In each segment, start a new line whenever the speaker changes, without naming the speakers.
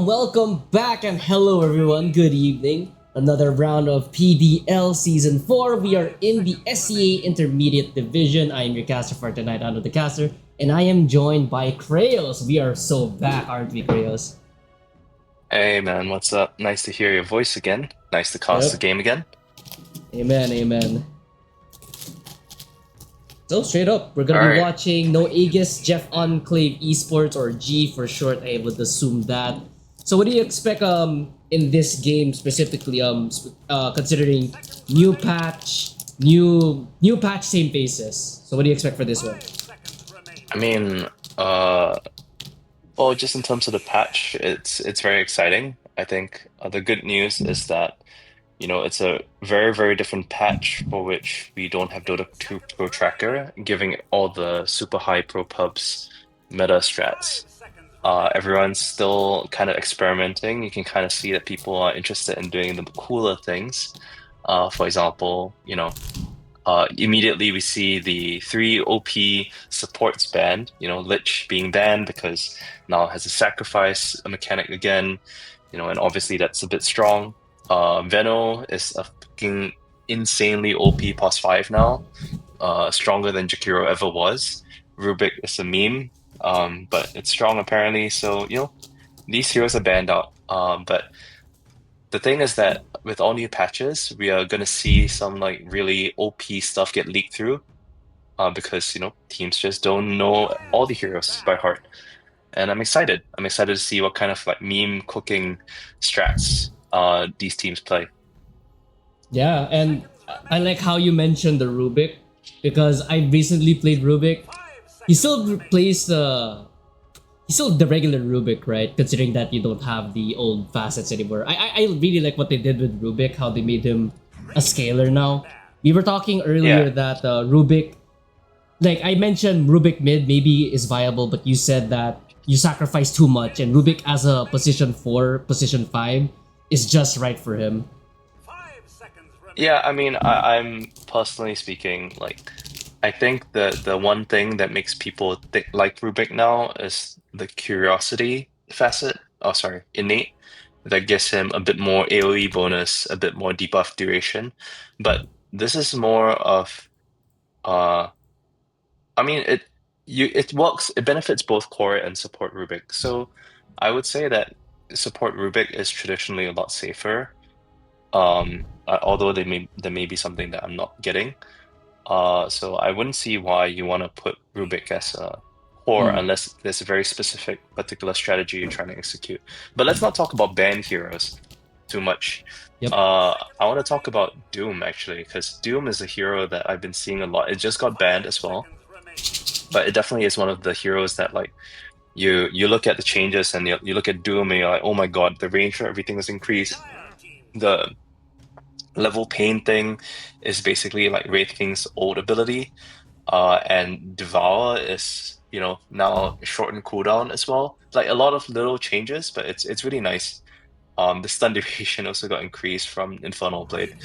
welcome back, and hello everyone, good evening. Another round of PDL Season 4. We are in the SEA Intermediate Division. I am your caster for tonight, Under the Caster, and I am joined by Kraos. We are so back, aren't we, Kraos?
Hey man, what's up? Nice to hear your voice again. Nice to cast the
Yep.
game again.
Amen, amen. So straight up, we're gonna be
Alright.
watching No Aegis, Jeff Enclave Esports, or G for short. I would assume that. So what do you expect in this game specifically, considering new patch, same basis. So what do you expect for this one?
I mean, uh well, just in terms of the patch, it's very exciting. I think the good news is that, it's a very, very different patch for which we don't have Dota 2 Pro Tracker, giving all the super high pro pubs meta strats. Everyone's still kind of experimenting. You can kind of see that people are interested in doing the cooler things. For example, immediately we see the three OP supports banned, Lich being banned because now it has a sacrifice a mechanic again, and obviously that's a bit strong. Veno is a fucking insanely OP plus 5 now, stronger than Jakiro ever was. Rubik is a meme, but it's strong apparently, so, these heroes are banned out. But the thing is that with all new patches, we are gonna see some like really OP stuff get leaked through, because teams just don't know all the heroes by heart, and I'm excited. I'm excited to see what kind of like meme cooking strats these teams play.
Yeah, and I like how you mentioned the Rubik because I recently played Rubik. He still plays the He's still the regular Rubik, right? Considering that you don't have the old facets anymore. I really like what they did with Rubik, how they made him a scaler now. We were talking earlier
Yeah,
that Rubik, like I mentioned, Rubik mid maybe is viable, but you said that you sacrifice too much, and Rubik as a position 4, position 5 is just right for him.
yeah. I mean, I'm personally speaking, like, I think the one thing that makes people think like Rubik now is the curiosity facet. Oh, sorry, innate. That gives him a bit more AoE bonus, a bit more debuff duration. But this is more of uh I mean it works, it benefits both core and support Rubik. So I would say that support Rubik is traditionally a lot safer. Although there may be something that I'm not getting. So I wouldn't see why you want to put Rubik as a core
Mm.
unless there's a very specific particular strategy you're trying to execute. But let's not talk about banned heroes too much.
Yep.
I want to talk about Doom actually, because Doom is a hero that I've been seeing a lot. It just got banned as well, but it definitely is one of the heroes that like you look at the changes and you look at Doom and you're like, oh my God, the range for everything was increased. The level pain thing is basically like Wraith King's old ability. And Devour is, now shortened cooldown as well. Like a lot of little changes, but it's really nice. The stun duration also got increased from Infernal Blade,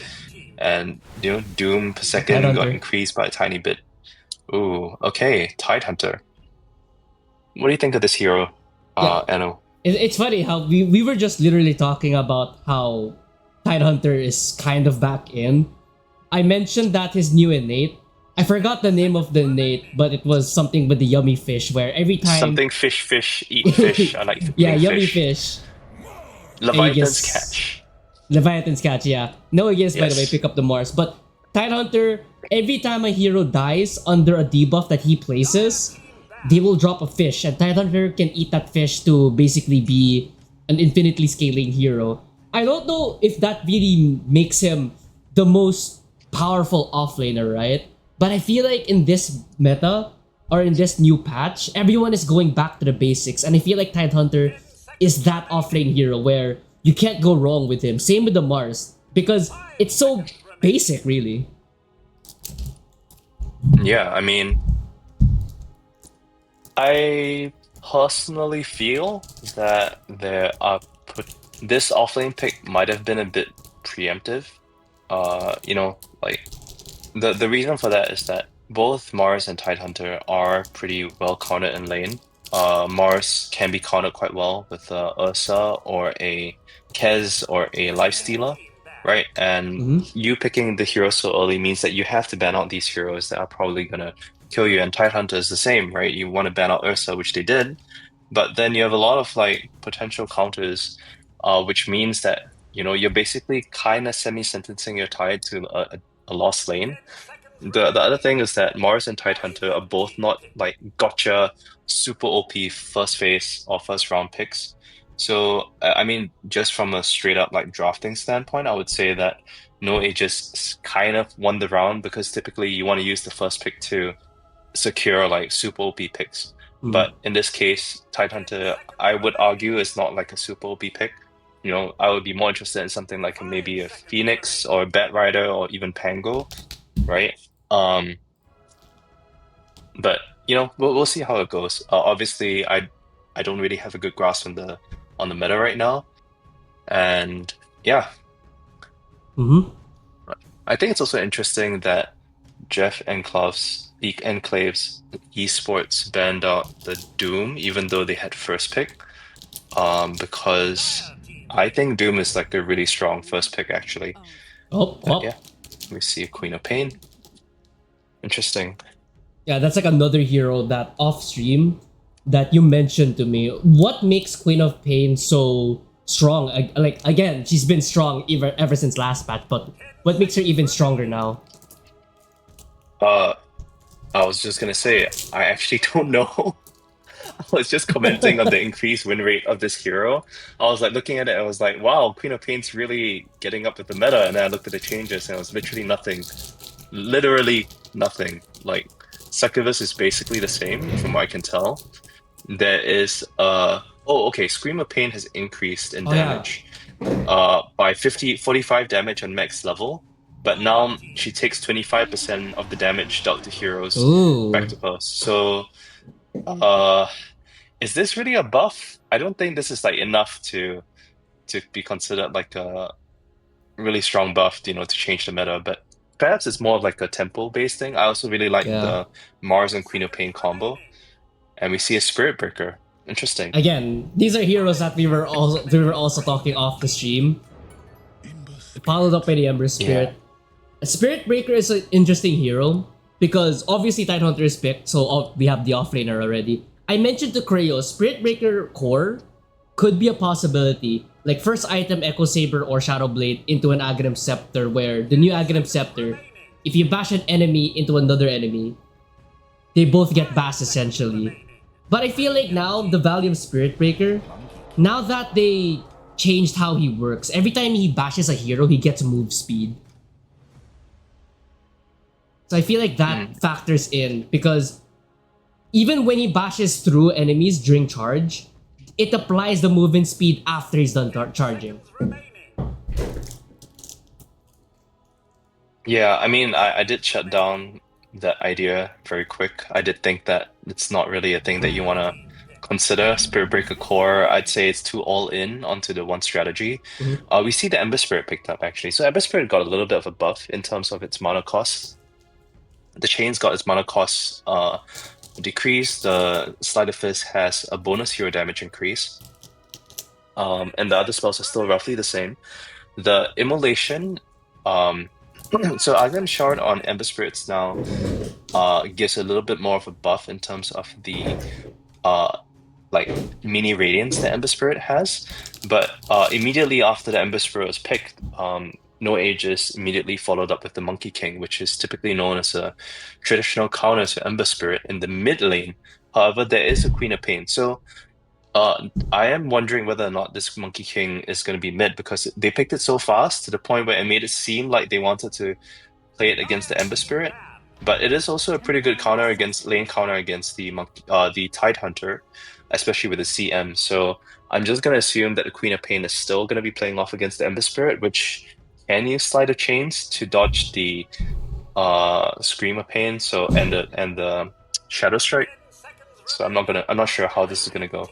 and Doom per second got
Tidehunter.
increased by a tiny bit. Ooh, okay, Tidehunter. What do you think of this hero,
Yeah,
Anno?
it's funny how we were just literally talking about how Tidehunter is kind of back in. I mentioned that his new innate. I forgot the name of the innate, but it was something with the yummy fish where every time
Something fish, fish, eat fish. I like
yeah,
eating
yummy
fish.
fish.
Leviathan's
Aegis.
catch.
Leviathan's catch, yeah. No Aegis, by the way,
Yes.
pick up the Mars. But Tidehunter, every time a hero dies under a debuff that he places, they will drop a fish, and Tidehunter can eat that fish to basically be an infinitely scaling hero. I don't know if that really makes him the most powerful offlaner, right? But I feel like in this meta, or in this new patch, everyone is going back to the basics, and I feel like Tidehunter is that offlane hero where you can't go wrong with him. Same with the Mars, because it's so basic, really.
Yeah, I mean, I personally feel that this offlane pick might have been a bit preemptive. Like the reason for that is that both Mars and Tidehunter are pretty well cornered in lane. Mars can be countered quite well with Ursa or a Kez or a Lifestealer, right? And
Mm-hmm.
you picking the hero so early means that you have to ban out these heroes that are probably gonna kill you. And Tidehunter is the same, right? You want to ban out Ursa, which they did, but then you have a lot of like potential counters, which means that you're basically kind of semi-sentencing your Tide to a lost lane. The other thing is that Mars and Tidehunter are both not like gotcha super OP first phase or first round picks. So I mean, just from a straight up like drafting standpoint, I would say that no Aegis kind of won the round because typically you want to use the first pick to secure like super OP picks.
Mm.
But in this case, Tidehunter, I would argue, is not like a super OP pick. I would be more interested in something like maybe a Phoenix or a Bat Rider or even Pango, right? Um, but we'll see how it goes. Obviously, I don't really have a good grasp on the meta right now, and yeah,
Mm-hmm.
I think it's also interesting that Jeff Enclaves Esports banned out the Doom, even though they had first pick. Because I think Doom is like a really strong first pick actually.
Oh,
But yeah,
well.
we see Queen of Pain. Interesting.
Yeah, that's like another hero that off stream that you mentioned to me. What makes Queen of Pain so strong? Like again, she's been strong ever since last patch, but what makes her even stronger now?
Uh, I was just gonna say, I actually don't know. I was just commenting on the increased win rate of this hero. I was like looking at it, I was like, wow, Queen of Pain's really getting up with the meta. And then I looked at the changes and it was literally nothing. Literally nothing. Like Succubus is basically the same from what I can tell. There is oh okay, Scream of Pain has increased in
Oh yeah.
damage by 45 damage on max level, but now she takes 25% of the damage dealt to heroes back
Ooh.
to her. So uh is this really a buff? I don't think this is like enough to be considered like a really strong buff, to change the meta, but perhaps it's more of like a tempo based thing. I also really like
Yeah.
the Mars and Queen of Pain combo, and we see a Spirit Breaker. Interesting.
Again, these are heroes that we were also talking off the stream. Followed up by the Ember
Yeah.
Spirit. A Spirit Breaker is an interesting hero because obviously Tidehunter is picked, so we have the offlaner already. I mentioned to Creo, Spirit Breaker core could be a possibility. Like first item Echo Saber or Shadow Blade into an Aghanim Scepter, where the new Aghanim Scepter, if you bash an enemy into another enemy, they both get bashed essentially. But I feel like now the value of Spirit Breaker, now that they changed how he works, every time he bashes a hero, he gets move speed. So I feel like
Mm.
that factors in because even when he bashes through enemies during charge, it applies the movement speed after he's done charging.
Yeah, I mean, I did shut down that idea very quick. I did think that it's not really a thing that you want to consider. Spirit Breaker Core, I'd say it's too all in onto the one strategy.
Mhm.
We see the Ember Spirit picked up actually. So Ember Spirit got a little bit of a buff in terms of its mana cost. The Chains got its mana cost decreased. The Sleight of Fist has a bonus hero damage increase. And the other spells are still roughly the same. The Immolation, so Aghanim Shard on Ember Spirits now gives a little bit more of a buff in terms of the uh like mini radiance that Ember Spirit has. But immediately after the Ember Spirit was picked, No Aegis immediately followed up with the Monkey King, which is typically known as a traditional counter to Ember Spirit in the mid lane. However, there is a Queen of Pain. So I am wondering whether or not this Monkey King is going to be mid because they picked it so fast to the point where it made it seem like they wanted to play it against the Ember Spirit. But it is also a pretty good counter against lane counter against the Tidehunter, especially with the CM. So I'm just gonna assume that the Queen of Pain is still gonna be playing off against the Ember Spirit, which can use Sleight of Chains to dodge the Scream of Pain. So and the Shadow Strike. So I'm not sure how this is gonna go.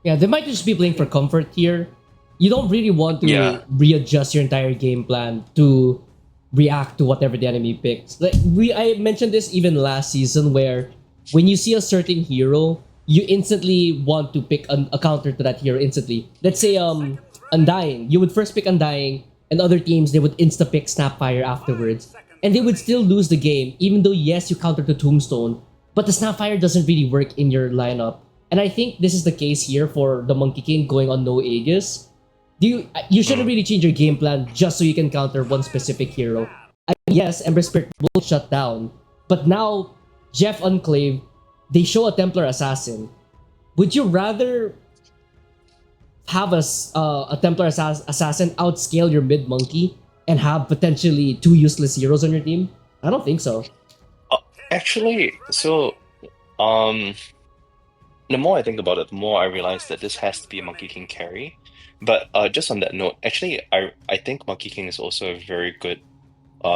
Yeah, they might just be playing for comfort here. You don't really want
Yeah.
to readjust your entire game plan to react to whatever the enemy picks. Like I mentioned this even last season where when you see a certain hero, you instantly want to pick a counter to that hero instantly. Let's say Undying. You would first pick Undying, and other teams they would insta pick Snapfire afterwards. And they would still lose the game, even though yes, you counter to Tombstone, but the Snapfire doesn't really work in your lineup. And I think this is the case here for the Monkey King going on no Aegis. You shouldn't really change your game plan just so you can counter one specific hero. I mean, yes, Ember Spirit will shut down, but now Jeff Enclave, they show a Templar Assassin. Would you rather have a Templar Assassin outscale your mid monkey and have potentially two useless heroes on your team? I don't think so.
Actually, so um, the more I think about it, the more I realize that this has to be a Monkey King carry. But just on that note, actually, I think Monkey King is also a very good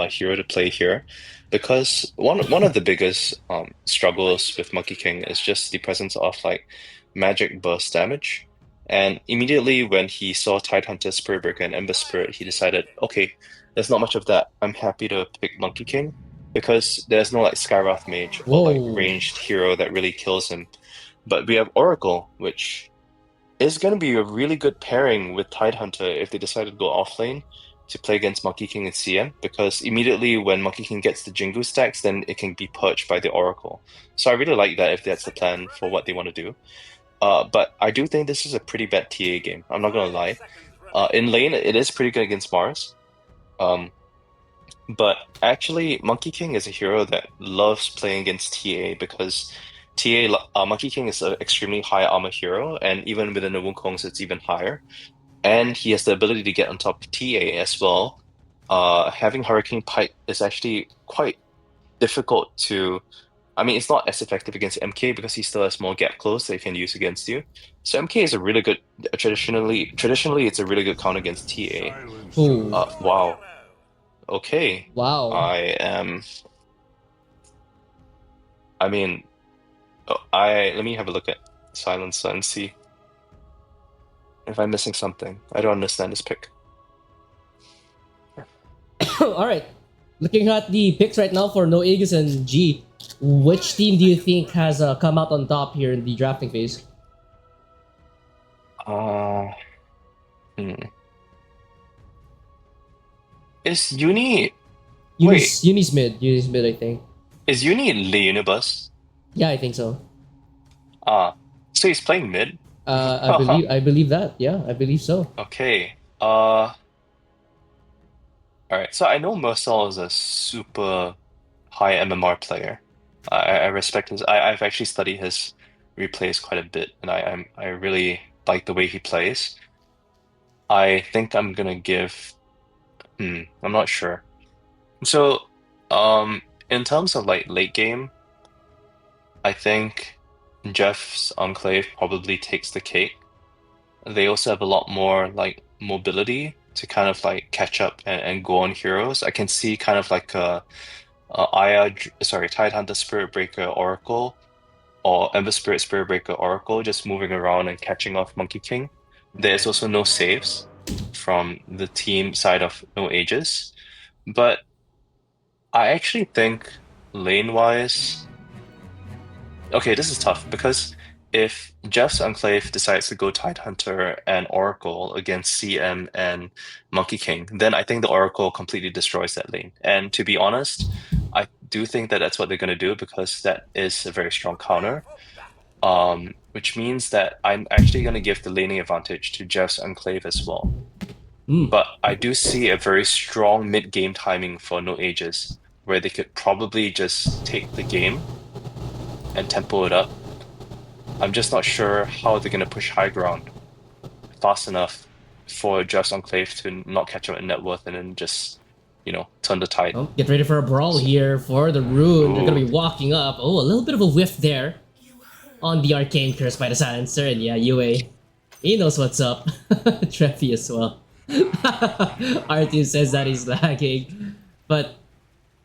hero to play here, because one of the biggest struggles with Monkey King is just the presence of like magic burst damage. And immediately when he saw Tidehunter, Spirit Breaker, and Ember Spirit, he decided, okay, there's not much of that. I'm happy to pick Monkey King because there's no like Skywrath Mage or like
Whoa.
ranged hero that really kills him. But we have Oracle, which is going to be a really good pairing with Tidehunter if they decide to go offlane to play against Monkey King and CM, because immediately when Monkey King gets the Jingu stacks, then it can be purged by the Oracle. So I really like that if that's the plan for what they want to do. But I do think this is a pretty bad TA game. I'm not gonna lie. In lane, it is pretty good against Mars. Um, but actually, Monkey King is a hero that loves playing against TA because Monkey King is an extremely high armor hero, and even within the Wukong's, it's even higher. And he has the ability to get on top of TA as well. Having Hurricane Pike is actually quite difficult to. I mean, it's not as effective against MK because he still has more gap close that he can use against you. So MK is a really good traditionally it's a really good counter against TA.
Oh.
Wow. Okay.
Wow.
I am. I mean, I let me have a look at Silencer and see if I'm missing something. I don't understand this pick.
All right. Looking at the picks right now for No Aegis and G, which team do you think has come out on top here in the drafting phase?
Uh, hmm. Is Uni wait,
Uni's mid. Uni's mid, I think.
is Uni Le Universe?
Yeah, I think so.
Ah, so he's playing mid?
I believe that. Yeah, I believe so.
Okay. All right. So I know Mercel is a super high MMR player. I respect his. I've actually studied his replays quite a bit, and I really like the way he plays. I think I'm gonna give. I'm not sure. So, in terms of like late game, I think Jeff's Enclave probably takes the cake. They also have a lot more like mobility to kind of like catch up and go on heroes. I can see kind of like Tidehunter, Spirit Breaker, Oracle, or Ember Spirit, Spirit Breaker, Oracle, just moving around and catching off Monkey King. There's also no saves from the team side of No Aegis, but I actually think lane-wise, okay, this is tough because if Jeff's Enclave decides to go Tidehunter and Oracle against CM and Monkey King, then I think the Oracle completely destroys that lane. And to be honest, I do think that that's what they're going to do because that is a very strong counter. Which means that I'm actually going to give the laning advantage to Jeff's Enclave as well.
Hmm.
But I do see a very strong mid-game timing for No Aegis, where they could probably just take the game and tempo it up. I'm just not sure how they're going to push high ground fast enough for Jeff's Enclave to not catch up in net worth and then just, turn the tide.
Oh, get ready for a brawl
So,
here for the rune. They're gonna
ooh,
be walking up. Oh, a little bit of a whiff there on the Arcane Curse by the Silencer, and yeah, UA. He knows what's up. Treppy as well. Artu says that he's lagging. But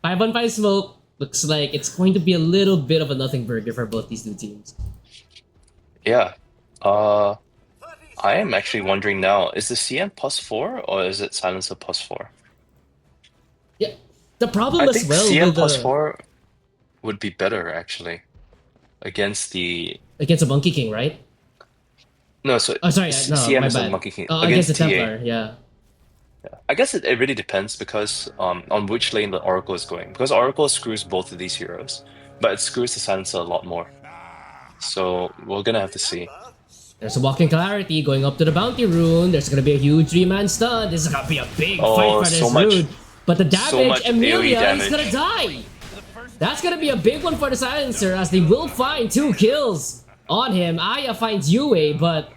5-on-5 smoke looks like it's going to be a little bit of a nothing burger for both these two teams.
yeah. Uh, I am actually wondering now, is the CM +4 or is it Silencer +4?
Yeah. The problem
I
as
think
well
CM
with
plus
the
4 would be better, actually. against the
Against a Monkey King, right?
no, so
Oh, sorry, no,
CM
my
is a
bad.
Monkey King
Against the
against TA.
Templar, yeah.
I guess it really depends because on which lane the Oracle is going. Because Oracle screws both of these heroes, but it screws the Silencer a lot more. So we're gonna have to see.
There's a walking clarity going up to the bounty rune. There's gonna be a huge 3-man stun. This is gonna be a big fight
Oh,
for this rune. But the
so
damage,
much AoE
Emilia is gonna
damage.
die. That's gonna be a big one for the Silencer as they will find 2 kills on him. Aya finds Yue, but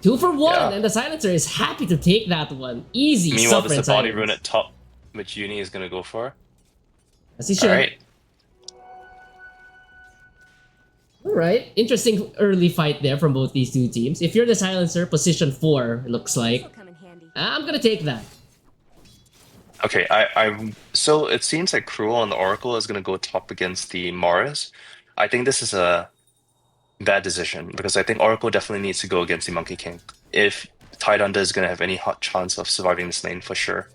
2 for 1,
Yeah.
and the Silencer is happy to take that one. Easy
Meanwhile,
suffer
there's
in
a body
silence.
rune at top, which Uni is gonna go for.
As he
All
should.
right.
Alright, interesting early fight there from both these two teams. If you're the Silencer, position 4, looks like.
This'll come in handy.
I'm gonna take that.
Okay, so it seems like Cruel on the Oracle is gonna go top against the Mars. I think this is a bad decision because I think Oracle definitely needs to go against the Monkey King if Tidehunter is gonna have any hot chance of surviving this lane for sure.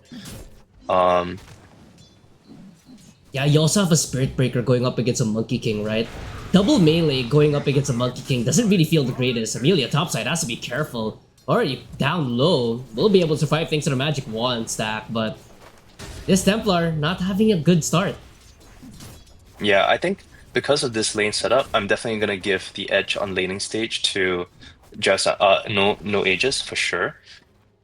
Yeah, you also have a Spirit Breaker going up against a Monkey King, right? Double melee going up against a Monkey King doesn't really feel the greatest. Amelia topside has to be careful. Already down low, will be able to survive thanks to the magic wand stack, but this Templar not having a good start.
Yeah, I think because of this lane setup, I'm definitely gonna give the edge on laning stage to just no Aegis for sure.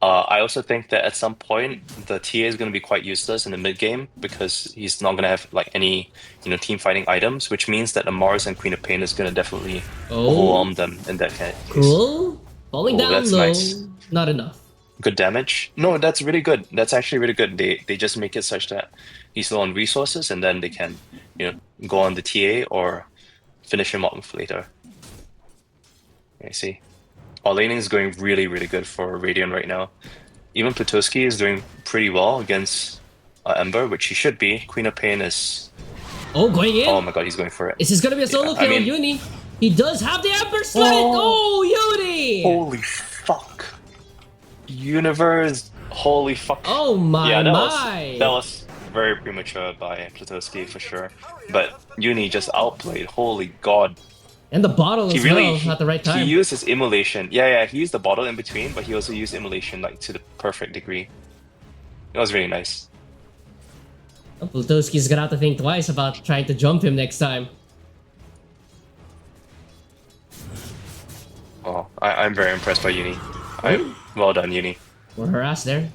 I also think that at some point the TA is going to be quite useless in the mid game because he's not going to have like any team fighting items, which means that the Mars and Queen of Pain is going to definitely overwhelm them in that case.
Cruel? Falling
Oh,
down
that's
low,
nice.
not enough.
Good damage. No, that's really good. That's actually really good. They just make it such that he's low on resources and then they can go on the TA or finish him off later. I see. Our laning is going really, really good for Radiant right now. Even Plutoski is doing pretty well against Ember, which he should be. Queen of Pain is...
Oh, going in?
Oh my god, he's going for it.
Is this gonna be a solo
Yeah,
kill?
I mean-
Uni. He does have the Ember Slit! Oh, Uni!
Holy fuck. Universe, holy fuck.
Oh my,
yeah,
my!
that was very premature by Plutoski for sure. But Uni just outplayed, holy god.
And the bottle
He
as
really
well, at the right time.
He used his immolation. Yeah, he used the bottle in between, but he also used immolation like to the perfect degree. It was really nice.
Plutoski's gonna have to think twice about trying to jump him next time.
Oh, I'm very impressed by Uni. Well done, Uni.
Or harass there.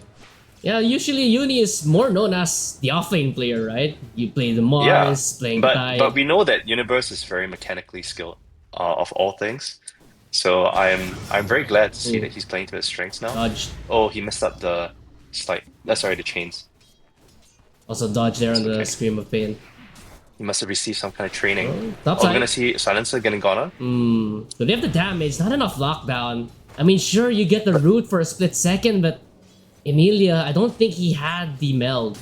Yeah, usually Uni is more known as the offlane player, right? You play the Mars, playing Tide.
but we know that Universe is very mechanically skilled of all things. So I'm very glad to see that he's playing to his strengths now.
Dodge.
Oh, he messed up the slide. Sorry, the chains.
Also dodge there on the
okay.
Scream of Pain.
He must have received some kind of training.
Top
Oh,
side.
we're gonna see Silencer getting gone on.
So they have the damage, not enough lockdown. I mean, sure, you get the root for a split second, but Emilia, I don't think he had the meld.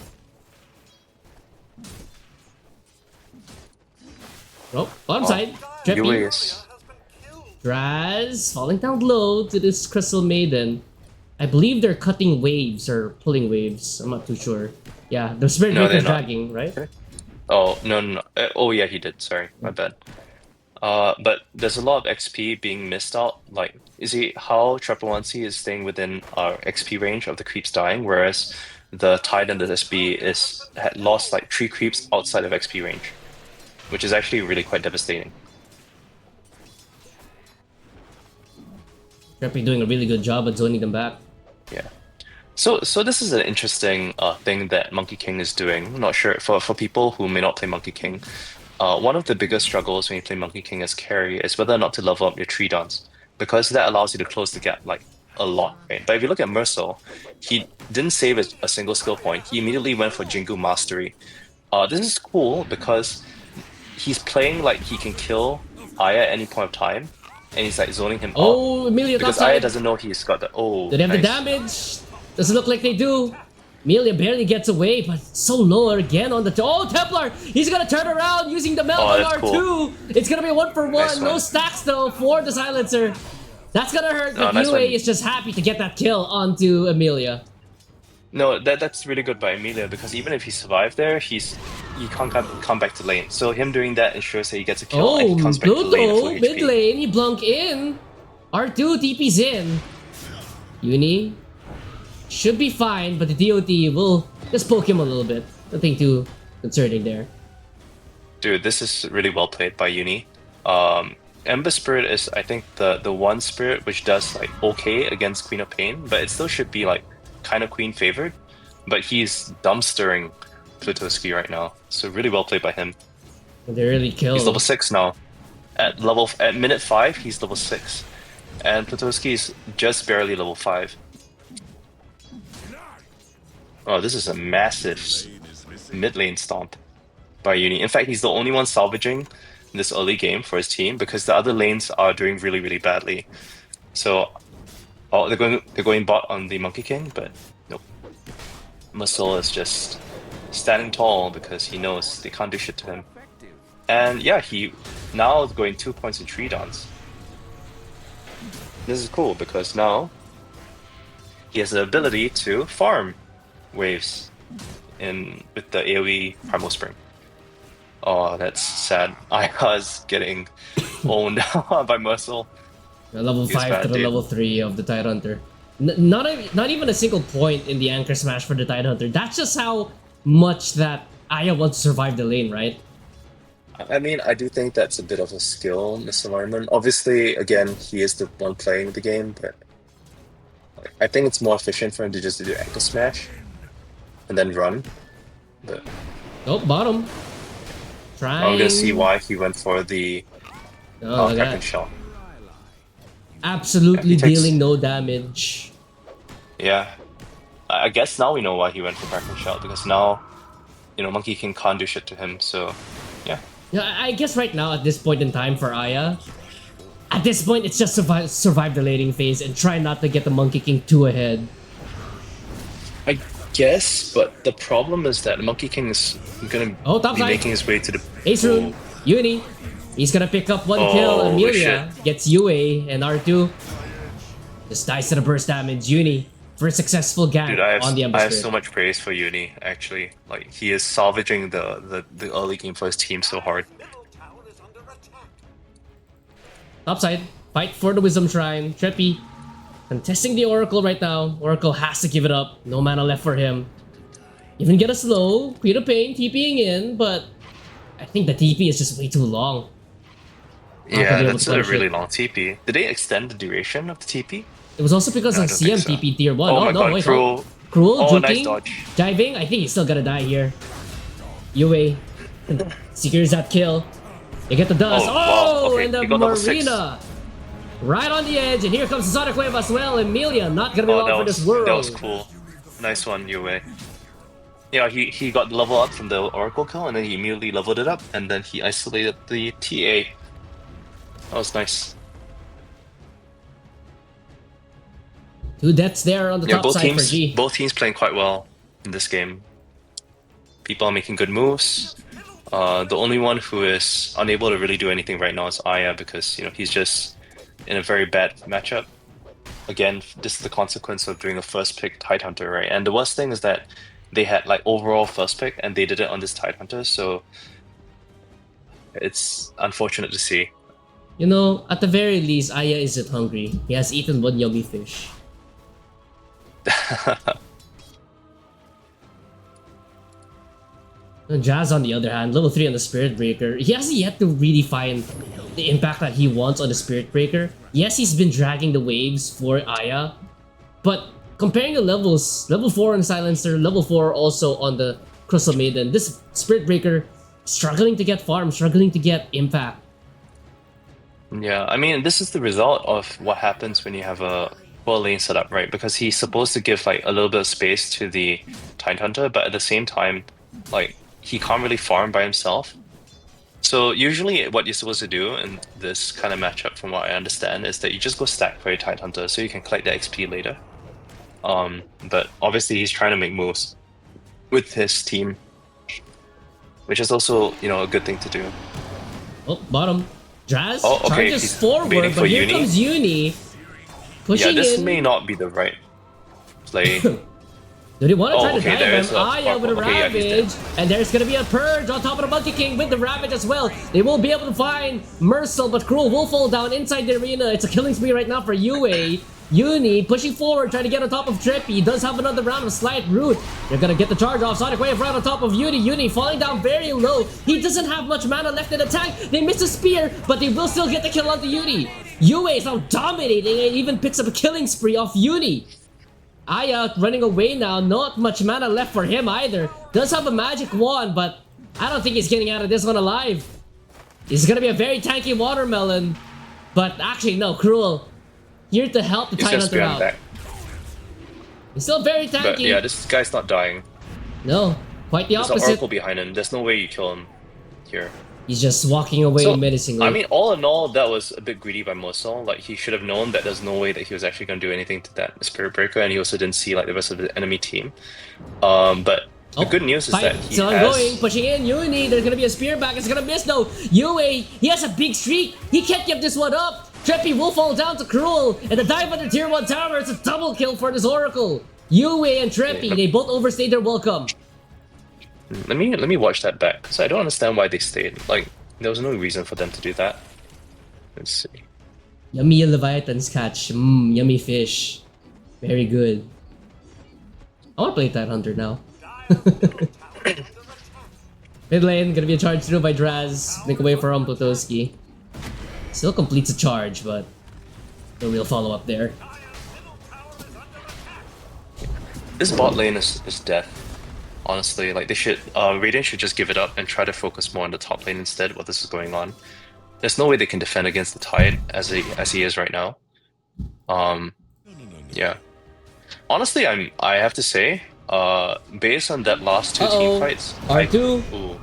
Oh, bottom side. Trippy.
Yue.
Draz falling down low to this Crystal Maiden. I believe they're cutting waves or pulling waves. I'm not too sure. Yeah, the Spirit
No,
Breaker's
they're not.
dragging, right?
Oh, no. Oh, yeah, he did. Sorry, my bad. But there's a lot of XP being missed out. Like, you see how Trepowancy is staying within our XP range of the creeps dying, whereas the Tide and the SB had lost like 3 creeps outside of XP range, which is actually really quite devastating.
Trippy doing a really good job at zoning them back.
Yeah. So this is an interesting thing that Monkey King is doing. I'm not sure for people who may not play Monkey King. One of the biggest struggles when you play Monkey King as carry is whether or not to level up your 3 dons, because that allows you to close the gap like a lot, right? But if you look at Mercel, he didn't save a single skill point. He immediately went for Jingu Mastery. This is cool because he's playing like he can kill Aya at any point of time, and he's like zoning him
Oh,
out
Emilia
because
topside.
Aya doesn't know he's got the
Do they have the
nice.
damage? Doesn't look like they do. Emilia barely gets away, but so low again on the... Oh, Templar! He's gonna turn around using the melt on
that's
R2!
cool.
It's gonna be 1-for-1,
Nice
no
one.
stacks though for the Silencer. That's gonna hurt, but
nice
Yue
one.
is just happy to get that kill onto Emilia.
No, that's really good by Emilia because even if he survived there, he's he can't come back to lane. So him doing that ensures that he gets a kill and he
Oh,
comes back to lane at full
Pluto, mid
HP.
lane, he blunk in. R2 TP's in. Uni should be fine, but the DOT will just poke him a little bit. Nothing too concerning there.
Dude, this is really well played by Uni. Ember Spirit is, I think, the one spirit which does like okay against Queen of Pain, but it still should be like kind of Queen favored. But he's dumpstering Plutoski right now, so really well played by him.
They really kill.
He's level 6 now. At minute 5, he's level 6, and Plutoski is just barely level 5. Oh, this is a massive mid lane stomp by Uni. In fact, he's the only one salvaging this early game for his team because the other lanes are doing really, really badly. So, oh, they're going bot on the Monkey King, but nope. Muscle is just standing tall because he knows they can't do shit to him. And yeah, he now is going 2 points in 3 downs. This is cool because now he has the ability to farm waves with the AoE Primal Spring. Oh, that's sad. I was getting owned by Muscle.
Level 5 to the level 3 of the Tidehunter. Not even a single point in the Anchor Smash for the Tidehunter. That's just how much that Aya wants to survive the lane, right?
I mean, I do think that's a bit of a skill misalignment. Obviously, again, he is the one playing the game, but I think it's more efficient for him to just do Anchor Smash and then run. But
oh, bottom. Trying.
I'm gonna see why he went for the Kraken Shell.
Absolutely dealing no damage.
Yeah. I guess now we know why he went for Kraken Shell, because now, Monkey King can't do shit to him, so yeah.
Yeah, I guess right now at this point in time for Aya, at this point it's just survive the laning phase and try not to get the Monkey King too ahead.
I guess, but the problem is that Monkey King is gonna be making his way to the
Ace Rune, Uni. He's gonna pick up one kill. Amelia gets UA, and R2 just dies to the burst damage. Uni for a successful gank on the Ember
I have
Spirit.
so much praise for Uni, actually. Like, he is salvaging the early game for his team so hard.
Topside, fight for the Wisdom Shrine. Treppy contesting the Oracle right now. Oracle has to give it up. No mana left for him. Even get a slow. Queen of Pain TPing in, but I think the TP is just way too long.
Yeah, that's a really long TP. Did they extend the duration of the TP?
It was also because of CM TP tier 1.
Oh my god,
wait,
Cruel.
Cruel,
Oh,
juking,
nice dodge.
diving. I think he's still gonna die here. UA secures that kill. You get the dust.
Oh, wow. Okay,
and the
he got level 6.
Marina. Right on the edge, and here comes the Sonic Wave as well. Emilia not gonna be long for this world.
That was cool. Nice one, UA. Yeah, he got the level up from the Oracle kill, and then he immediately leveled it up, and then he isolated the TA. That was nice.
2 deaths there on the top side for G.
Both teams playing quite well in this game. People are making good moves. The only one who is unable to really do anything right now is Aya, because he's just in a very bad matchup. Again, this is the consequence of doing a first pick Tidehunter, right? And the worst thing is that they had like overall first pick, and they did it on this Tidehunter, so it's unfortunate to see.
At the very least, Aya isn't hungry. He has eaten one yummy fish. Jazz, on the other hand, level 3 on the Spirit Breaker. He hasn't yet to really find the impact that he wants on the Spirit Breaker. Yes, he's been dragging the waves for Aya, but comparing the levels, level 4 on Silencer, level 4 also on the Crystal Maiden, this Spirit Breaker struggling to get farm, struggling to get impact.
Yeah, I mean, this is the result of what happens when you have a poor lane setup, right? Because he's supposed to give like a little bit of space to the Tidehunter, but at the same time, like, he can't really farm by himself. So usually what you're supposed to do in this kind of matchup, from what I understand, is that you just go stack for your Tidehunter so you can collect the XP later. But obviously he's trying to make moves with his team, which is also, a good thing to do.
Oh, bottom. Jazz
okay,
charges forward, but here
Uni.
comes Uni. Pushing
this
in.
may not be the right play.
Do they want to try to
okay,
dive
there
him?
is a
Aya with a
okay, yeah, he's
Ravage.
dead.
And there's gonna be a Purge on top of the Monkey King with the Ravage as well. They won't be able to find Mercil, but Cruel will fall down inside the arena. It's a killing spree right now for UA. Uni pushing forward, trying to get on top of Trippy. Does have another round of Slight Root. They're gonna get the charge off. Sonic Wave right on top of Uni. Uni falling down very low. He doesn't have much mana left in the tank. They miss a spear, but they will still get the kill onto Uni. UA is now dominating and even picks up a killing spree off Uni. Aya running away now. Not much mana left for him either. Does have a magic wand, but I don't think he's getting out of this one alive. He's gonna be a very tanky watermelon. But actually, no, Cruel. Here to help the
He's
Titan
just
Hunter
behind
out.
back.
He's still very tanky.
But yeah, this guy's not dying.
No, quite the
There's an
opposite.
Oracle behind him. There's no way you kill him here.
He's just walking away
So,
menacingly.
I mean, all in all, that was a bit greedy by Mosel. Like, he should have known that there's no way that he was actually going to do anything to that Spirit Breaker, and he also didn't see like the rest of the enemy team. But the good news is that he
still
has...
ongoing, pushing in. Uni, there's gonna be a spear back. It's gonna miss though. UA, he has a big streak. He can't give this one up. Trippy will fall down to Cruel, and the dive on the tier 1 tower. It's a double kill for this Oracle. UA and Trippy, they both overstayed their welcome.
Let me watch that back. So I don't understand why they stayed. Like, there was no reason for them to do that. Let's see.
Yummy Leviathan's catch. Yummy fish. Very good. I wanna play Titan Hunter now. Mid lane, gonna be a charge through by Draz. Make away from Plutowski. Still completes a charge, but no real follow-up there.
This bot lane is death. Honestly, like they should, Radiant should just give it up and try to focus more on the top lane instead while this is going on. There's no way they can defend against the Tide as he is right now. Yeah. Honestly, I have to say, based on that last two team fights,
R2.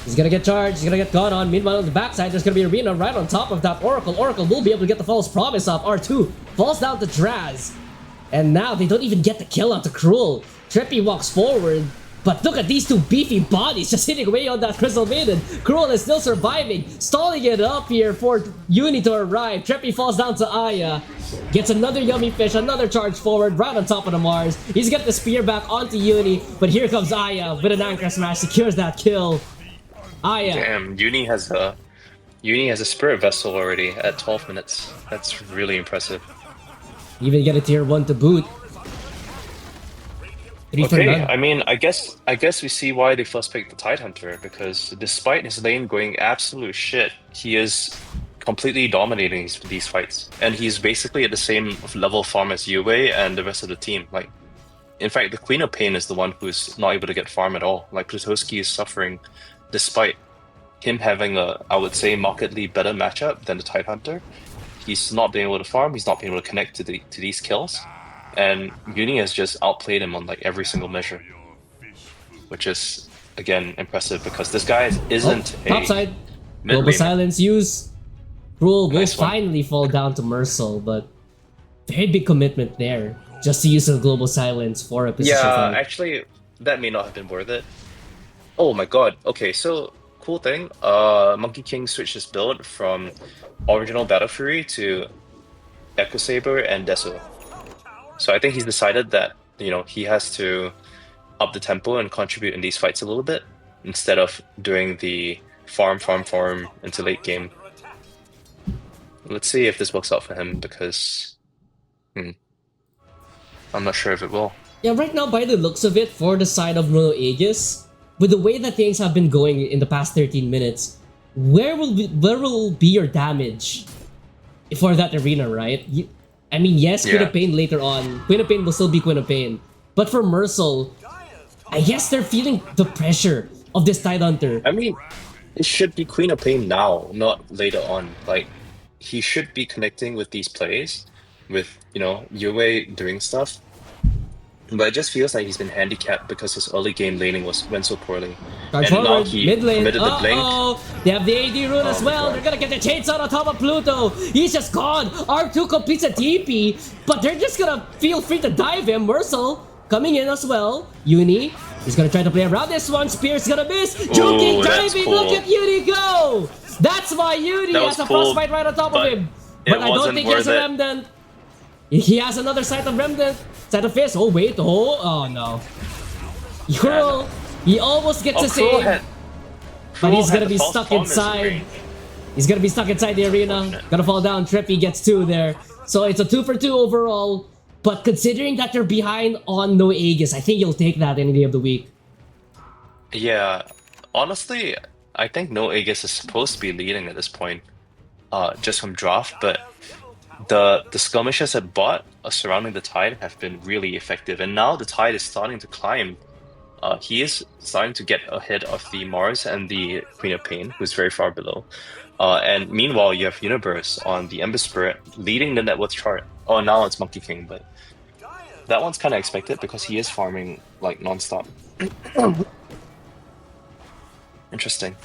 He's gonna get charged, he's gonna get gone on. Meanwhile, on the backside, there's gonna be Arena right on top of that Oracle. Oracle will be able to get the false promise off. R2 falls down to Draz. And now they don't even get the kill onto Cruel. Trippy walks forward, but look at these two beefy bodies just hitting away on that Crystal Maiden. Cruel is still surviving, stalling it up here for Uni to arrive. Trippy falls down to Aya, gets another yummy fish, another charge forward right on top of the Mars. He's got the spear back onto Uni, but here comes Aya with an anchor smash, secures that kill. Aya.
Damn, Uni has a Spirit Vessel already at 12 minutes. That's really impressive.
Even get a tier 1 to boot.
Okay, I mean, I guess we see why they first picked the Tide Hunter, because despite his lane going absolute shit, he is completely dominating these fights, and he's basically at the same level of farm as Yue and the rest of the team. Like, in fact, the Queen of Pain is the one who's not able to get farm at all. Like, Plutowski is suffering, despite him having a, I would say, markedly better matchup than the Tide Hunter. He's not being able to farm. He's not being able to connect to these kills. And Uni has just outplayed him on like every single measure, which is again impressive because this guy isn't a
topside. Global silence use. Cruel will finally fall down to Mercil, but very big commitment there just to use a global silence for a position fight.
Actually, that may not have been worth it. Oh my god. Okay, so cool thing. Monkey King switched his build from original Battle Fury to Echo Saber and Deso. So I think he's decided that, you know, he has to up the tempo and contribute in these fights a little bit instead of doing the farm into late game. Let's see if this works out for him because I'm not sure if it will.
Yeah, right now by the looks of it, for the side of Mono Aegis, with the way that things have been going in the past 13 minutes, where will be your damage for that arena, right? I mean, yes, Queen of Pain later on. Queen of Pain will still be Queen of Pain. But for Mercil, I guess they're feeling the pressure of this Tide Hunter.
I mean, it should be Queen of Pain now, not later on. Like, he should be connecting with these plays, with, you know, Yue doing stuff. But it just feels like he's been handicapped because his early game laning went so poorly.
Charge
and
forward,
now he
mid lane.
committed the blink.
They have the AD rune as well. They're gonna get the chainsaw on top of Pluto. He's just gone. R2 completes a TP, but they're just gonna feel free to dive him. Mercil coming in as well. Uni, he's gonna try to play around this one. Spear's gonna miss. Joking, diving.
Cool.
Look at Uni go. That's why Uni has a frostbite right on top of him. But I don't think he has a remnant. He has another sight of remnant. Set of fist. Oh wait. Oh no. Cruel. He almost gets a save. But he's gonna be stuck inside. He's gonna be stuck inside the arena. Gonna fall down. Trippy gets 2 there. So it's a 2 for 2 overall. But considering that they're behind on no Aegis, I think you'll take that any day of the week.
Yeah, honestly, I think no Aegis is supposed to be leading at this point, just from draft. But the skirmishes at bot surrounding the Tide have been really effective, and now the Tide is starting to climb. He is starting to get ahead of the Mars and the Queen of Pain, who's very far below. And meanwhile, you have Universe on the Ember Spirit leading the net worth chart. Oh, now it's Monkey King, but that one's kind of expected because he is farming like non-stop. Interesting.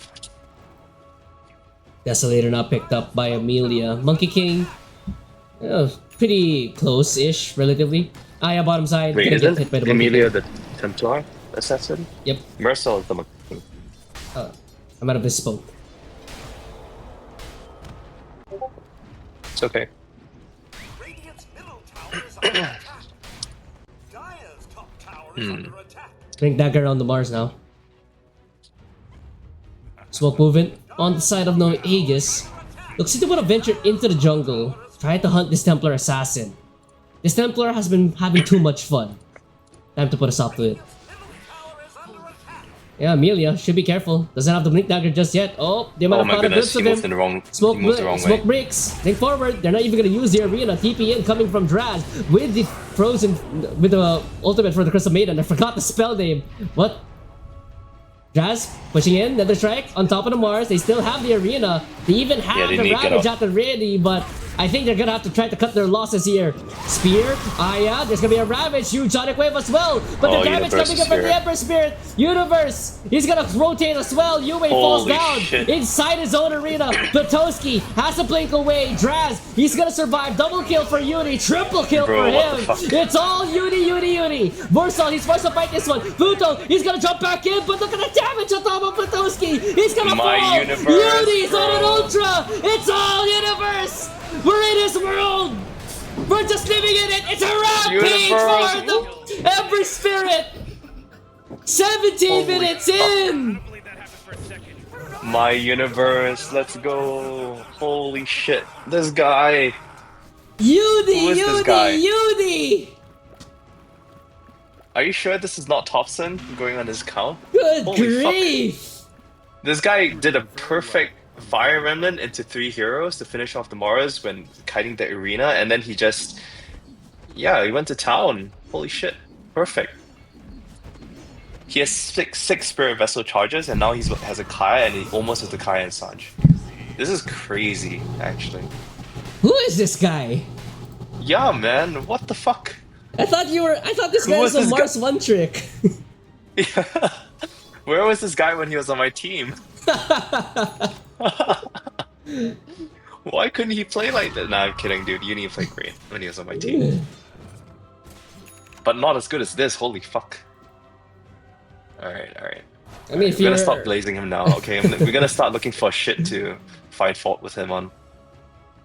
Desolator not picked up by Amelia. Monkey King, pretty close-ish, relatively. Aya bottom side.
Wait,
Gonna get
isn't
hit by the
Amelia
Monkey King.
the Templar assassin?
Yep.
Mercel is the Monkey King.
I'm out of this spoke.
It's okay.
Drink dagger on the Mars now. Smoke movement on the side of no Aegis. Looks like they want to venture into the jungle, try to hunt this Templar assassin. This Templar has been having too much fun. Time to put a stop to it. Yeah, Amelia should be careful. Doesn't have the blink dagger just yet. Oh, they might have caught a glimpse of him. Smoke breaks. Think forward. They're not even gonna use the arena. TP in coming from Draz with the frozen, with the ultimate for the Crystal Maiden. I forgot the spell name. What? Draz pushing in, another strike on top of the Mars. They still have the arena. They even have the Ravage at the ready, but I think they're gonna have to try to cut their losses here. Spear, Aya, there's gonna be a Ravage, huge Sonic Wave as well. But the damage coming in from the Emperor Spirit. Universe, he's gonna rotate as well. Yue falls down inside his own arena. Platoski has to blink away. Draz, he's gonna survive. Double kill for Uni, triple kill for him. It's all Uni. Vorsal, he's forced to fight this one. Pluto, he's gonna jump back in, but look at the damage on top of Platoski. He's gonna fall. Uni's on an Ultra. It's all Universe. We're in his world! We're just living in it! It's a rampage for the Ember Spirit! 17 minutes in!
My Universe, let's go! Holy shit, this guy!
Uni!
Are you sure this is not Thompson going on his count?
Good grief!
Fuck. This guy did a perfect Fire Remnant into 3 heroes to finish off the Mars when kiting the arena, and then he just... Yeah, he went to town. Holy shit. Perfect. He has six Spirit Vessel charges, and now he has a Kaya, and he almost has the Kaya and Sanj. This is crazy, actually.
Who is this guy?
Yeah, man. What the fuck?
I thought this guy was a Mars 1 trick.
Yeah. Where was this guy when he was on my team? Why couldn't he play like that? Nah, I'm kidding, dude. Uni played great when he was on my team. But not as good as this, holy fuck. Alright.
I mean,
we're gonna stop blazing him now, okay? We're gonna start looking for shit to find fault with him on.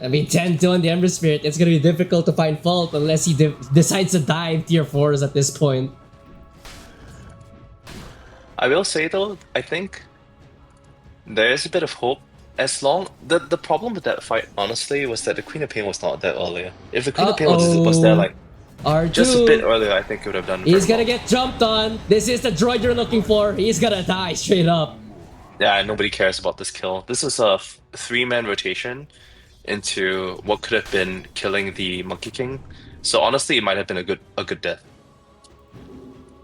I mean, 10-2 on the Ember Spirit, it's gonna be difficult to find fault unless he decides to dive tier 4s at this point.
I will say though, I think there's a bit of hope. As long the problem with that fight, honestly, was that the Queen of Pain was not there earlier. If the Queen of Pain was there like
R2.
Just a bit earlier, I think it would have done.
He's gonna get jumped on. This is the droid you're looking for. He's gonna die straight up.
Yeah, nobody cares about this kill. This is a 3-man rotation into what could have been killing the Monkey King. So honestly, it might have been a good death.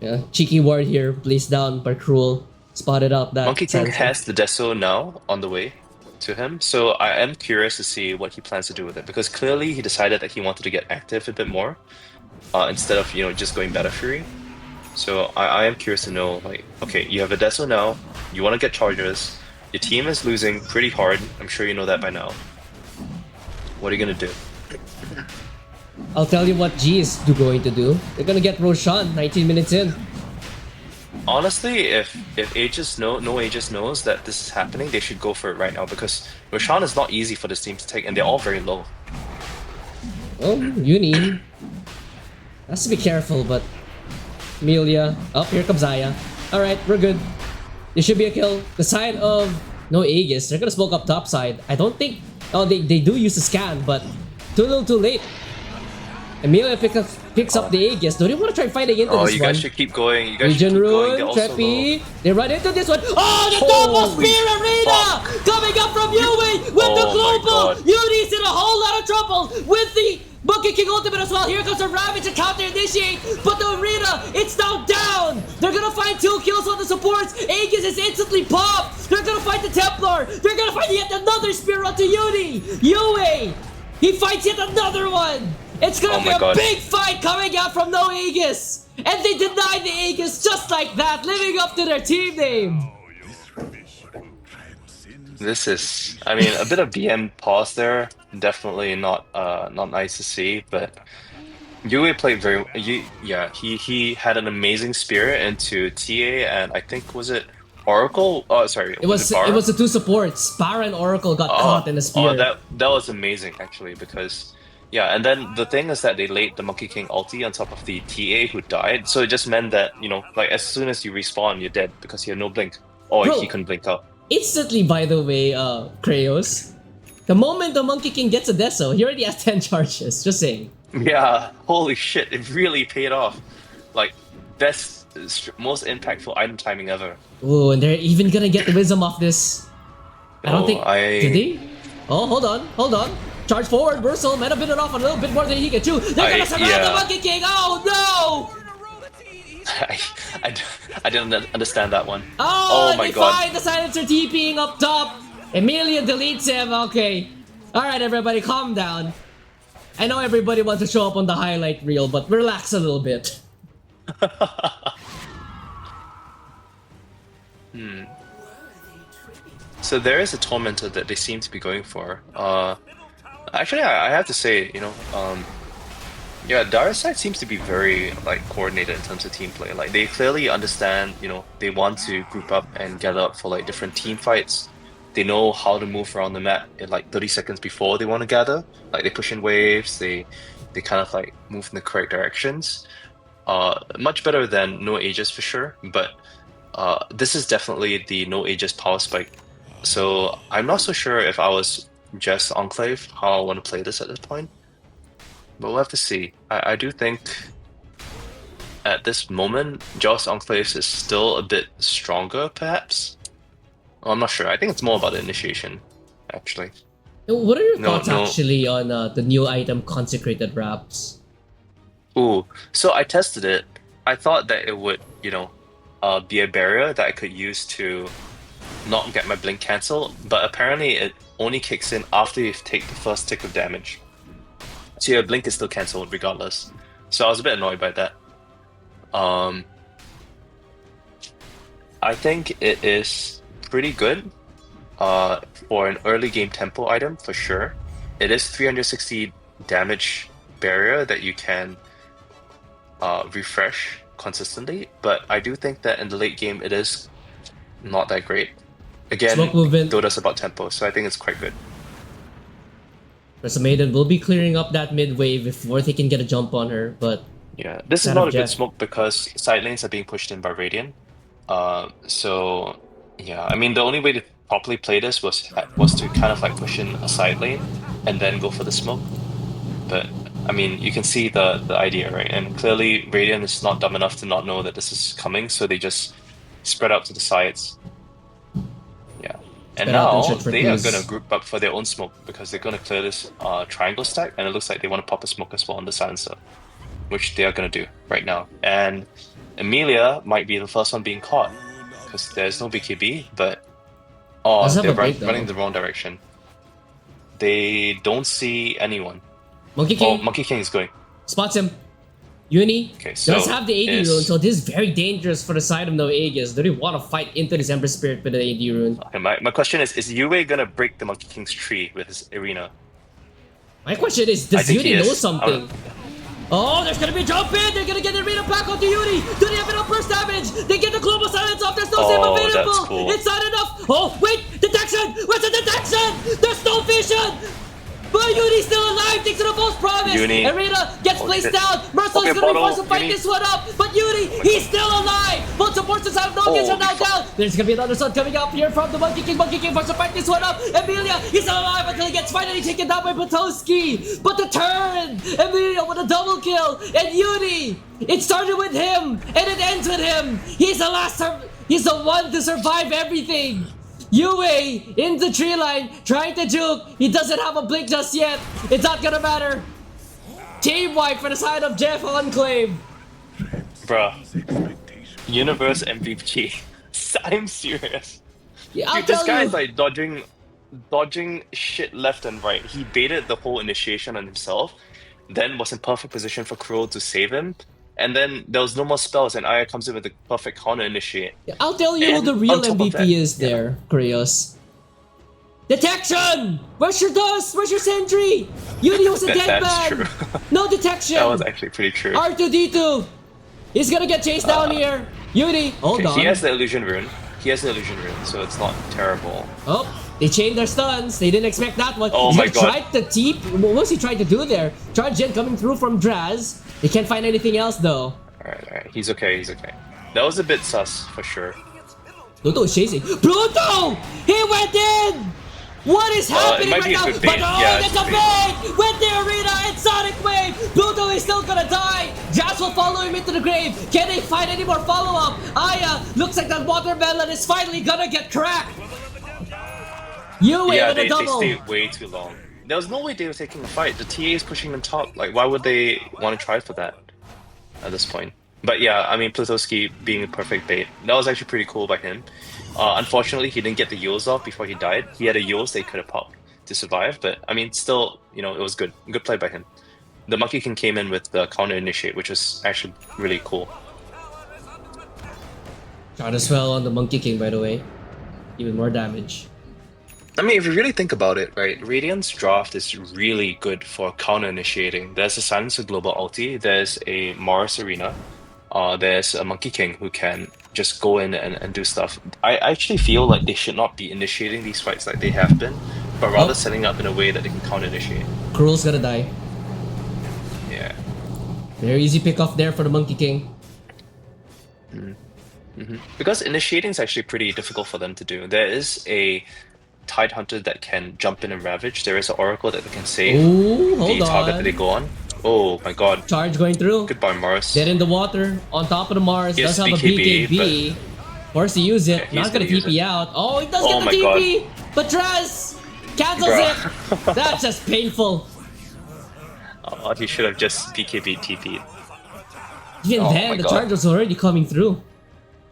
Yeah, cheeky ward here, placed down by Cruel. Spotted out that
Monkey King has the Deso now on the way to him, so I am curious to see what he plans to do with it, because clearly he decided that he wanted to get active a bit more instead of just going Battle Fury. So I am curious to know, like, okay, you have a Deso now, you want to get charges, your team is losing pretty hard, I'm sure you know that by now. What are you gonna do?
I'll tell you what G is going to do. They're gonna get Roshan 19 minutes in.
Honestly, if Aegis no Aegis knows that this is happening, they should go for it right now, because Roshan is not easy for this team to take, and they're all very low.
Oh, Uni Has to be careful, but Amelia. Oh, here comes Aya. Alright, we're good. This should be a kill. The side of no Aegis. They're gonna smoke up top side. I don't think... Oh, they do use the scan, but too little too late. Amelia picks up the Aegis. Don't you want to try fighting into this one?
You guys should keep going. You guys
Legion
should keep
Rune,
going.
Treppy. They run into this one. Oh, the double spear arena! Coming up from Yui with the global. Yui's in a whole lot of trouble with the Monkey King ultimate as well. Here comes a Ravage to counter initiate, but the arena, it's now down. They're gonna find 2 kills on the supports. Aegis is instantly popped. They're gonna fight the Templar. They're gonna find yet another spear onto Yui. He fights yet another one. It's gonna be a big fight coming out from no Aegis. And they deny the Aegis just like that, living up to their team name.
This is, I mean, a bit of BM pause there. Definitely not nice to see, but Yui played very, he had an amazing spirit into TA, and I think, was it Oracle? Oh, sorry,
it was the 2 supports. Bara and Oracle got caught in the spear.
Oh, that was amazing actually, because yeah, and then the thing is that they laid the Monkey King ulti on top of the TA who died, so it just meant that, you know, like as soon as you respawn, you're dead because you had no blink, or he couldn't blink out.
Instantly, by the way, Kraos, the moment the Monkey King gets a Deso, he already has 10 charges, just saying.
Yeah, holy shit, it really paid off. Like, best, most impactful item timing ever.
Ooh, and they're even gonna get the wisdom off this. I don't think... Did they? Oh, hold on. Charge forward, Bursel might have been it off a little bit more than he can chew. They're gonna surround the Monkey King! Oh, no!
I didn't understand that one.
Oh my god. Find the silencer TPing up top. Emilia deletes him. Okay. Alright, everybody, calm down. I know everybody wants to show up on the highlight reel, but relax a little bit.
So there is a Tormentor that they seem to be going for. Actually, I have to say, you know, yeah, Dara's side seems to be very like coordinated in terms of team play. Like they clearly understand, you know, they want to group up and gather up for like different team fights. They know how to move around the map in like 30 seconds before they want to gather. Like they push in waves, they kind of like move in the correct directions. Much better than no Aegis for sure, but this is definitely the no Aegis power spike. So I'm not so sure if I was just Enclave how I want to play this at this point. But we'll have to see. I do think at this moment, Joss Enclaves is still a bit stronger, perhaps? Well, I'm not sure. I think it's more about the initiation, actually.
What are your thoughts actually on the new item, Consecrated Wraps?
Ooh, so I tested it. I thought that it would, you know, be a barrier that I could use to not get my blink cancelled, but apparently it only kicks in after you take the first tick of damage. So your blink is still cancelled regardless. So I was a bit annoyed by that. I think it is pretty good for an early game tempo item for sure. It is 360 damage barrier that you can refresh consistently, but I do think that in the late game it is not that great. Again, Dota's about tempo, so I think it's quite good.
Maiden will be clearing up that mid wave before they can get a jump on her, but...
Yeah, this is not a good smoke because side lanes are being pushed in by Radiant. So, yeah, I mean, the only way to properly play this was to kind of like push in a side lane and then go for the smoke. But, I mean, you can see the idea, right? And clearly Radiant is not dumb enough to not know that this is coming, so they just spread out to the sides. Yeah. And now they are going to group up for their own smoke because they're going to clear this triangle stack, and it looks like they want to pop a smoke as well on the silencer, which they are going to do right now. And Emilia might be the first one being caught because there's no BKB, but they're running the wrong direction. They don't see anyone.
Monkey King.
Oh, Monkey King is going.
Spots him. Uni
so
does have the AD rune, so this is very dangerous for the side of no Aegis. Do they want to fight into this Ember Spirit with the AD rune?
Okay, my question is Yue gonna break the Monkey King's tree with his arena?
My question is, does Yuri know something? Oh, there's gonna be a jump in! They're gonna get the arena back onto Yuri! Do they have enough burst damage? They get the global silence off, there's no save available!
Cool.
It's not enough! Oh, wait! Detection! Where's the detection? There's no vision! But Yuri's still alive thanks to the false promise.
Uni.
Arena gets placed
shit.
down. Merciless
Okay,
is gonna be forced
bottle,
to fight
Uni.
this one up. But Yuri, he's still alive. Both supports have no gets are now down. There's gonna be another sun coming up here from the Monkey King. Monkey King forced to fight this one up. Emilia, he's still alive until he gets finally taken down by Potowski. But the turn, Emilia with a double kill. And Yuri, it started with him and it ends with him. He's the last. He's the one to survive everything. Yue in the tree line, trying to juke. He doesn't have a blink just yet. It's not gonna matter. Team wipe for the side of Jeff Enclave.
Bruh. Universe MVP. I'm serious.
Yeah, I'll
Dude, this
tell
guy
you.
is like dodging shit left and right. He baited the whole initiation on himself, then was in perfect position for Cruel to save him, and then there was no more spells, and Aya comes in with the perfect counter initiate.
I'll tell you who
And
the real
on top of
MVP
that,
is there, Krios. Detection! Where's your dust? Where's your sentry? Yuri was a dead
That's
man!
true.
No detection!
That was actually pretty true.
R2D2! He's gonna get chased down here! Yuri, hold on.
He has the illusion rune. So it's not terrible.
Oh, they chained their stuns. They didn't expect that one.
Oh my God.
Tried to teep. What was he trying to do there? Charge Gen coming through from Draz. They can't find anything else though.
Alright. He's okay. That was a bit sus, for sure.
Pluto is chasing. Pluto! He went in! What is happening
might
right
be a
now?
good
But
bait.
oh,
Yeah,
that's
it's
a
a
bait! With the arena and Sonic Wave! Pluto is still gonna die! Jazz will follow him into the grave! Can they find any more follow-up? Aya, looks like that watermelon is finally gonna get cracked! Yue
Yeah,
with a
they
double!
stayed way too long. There was no way they were taking a fight. The TA is pushing them top. Like, why would they want to try for that at this point? But yeah, I mean, Plutowski being a perfect bait. That was actually pretty cool by him. Unfortunately, he didn't get the Yules off before he died. He had a Yules they could have popped to survive, but I mean, still, it was good. Good play by him. The Monkey King came in with the counter initiate, which was actually really cool.
Shot as well on the Monkey King, by the way. Even more damage.
I mean, if you really think about it, right, Radiant's draft is really good for counter initiating. There's a Silencer Global Ulti, there's a Mars Arena, there's a Monkey King who can just go in and do stuff. I actually feel like they should not be initiating these fights like they have been, but rather setting up in a way that they can counter initiate.
Cruel's gonna die.
Yeah.
Very easy pick off there for the Monkey King.
Because initiating is actually pretty difficult for them to do. There is a Tidehunter that can jump in and ravage. There is an Oracle that can save
Ooh,
the
hold
target that
on.
they go on. Oh my god.
Charge going through.
Goodbye, Mars.
Dead in the water. On top of the Mars.
He has
Does have a
BKB,
BKB. Forced to use it.
Yeah, he's
Not gonna
gonna use
TP
it.
out. Oh, he does
Oh
get
my
the
god.
TP. But Draz cancels
Bruh.
it. That's just painful.
Oh, he should have just BKB TP'd.
Even
Oh
then,
my
the
God.
charge was already coming through.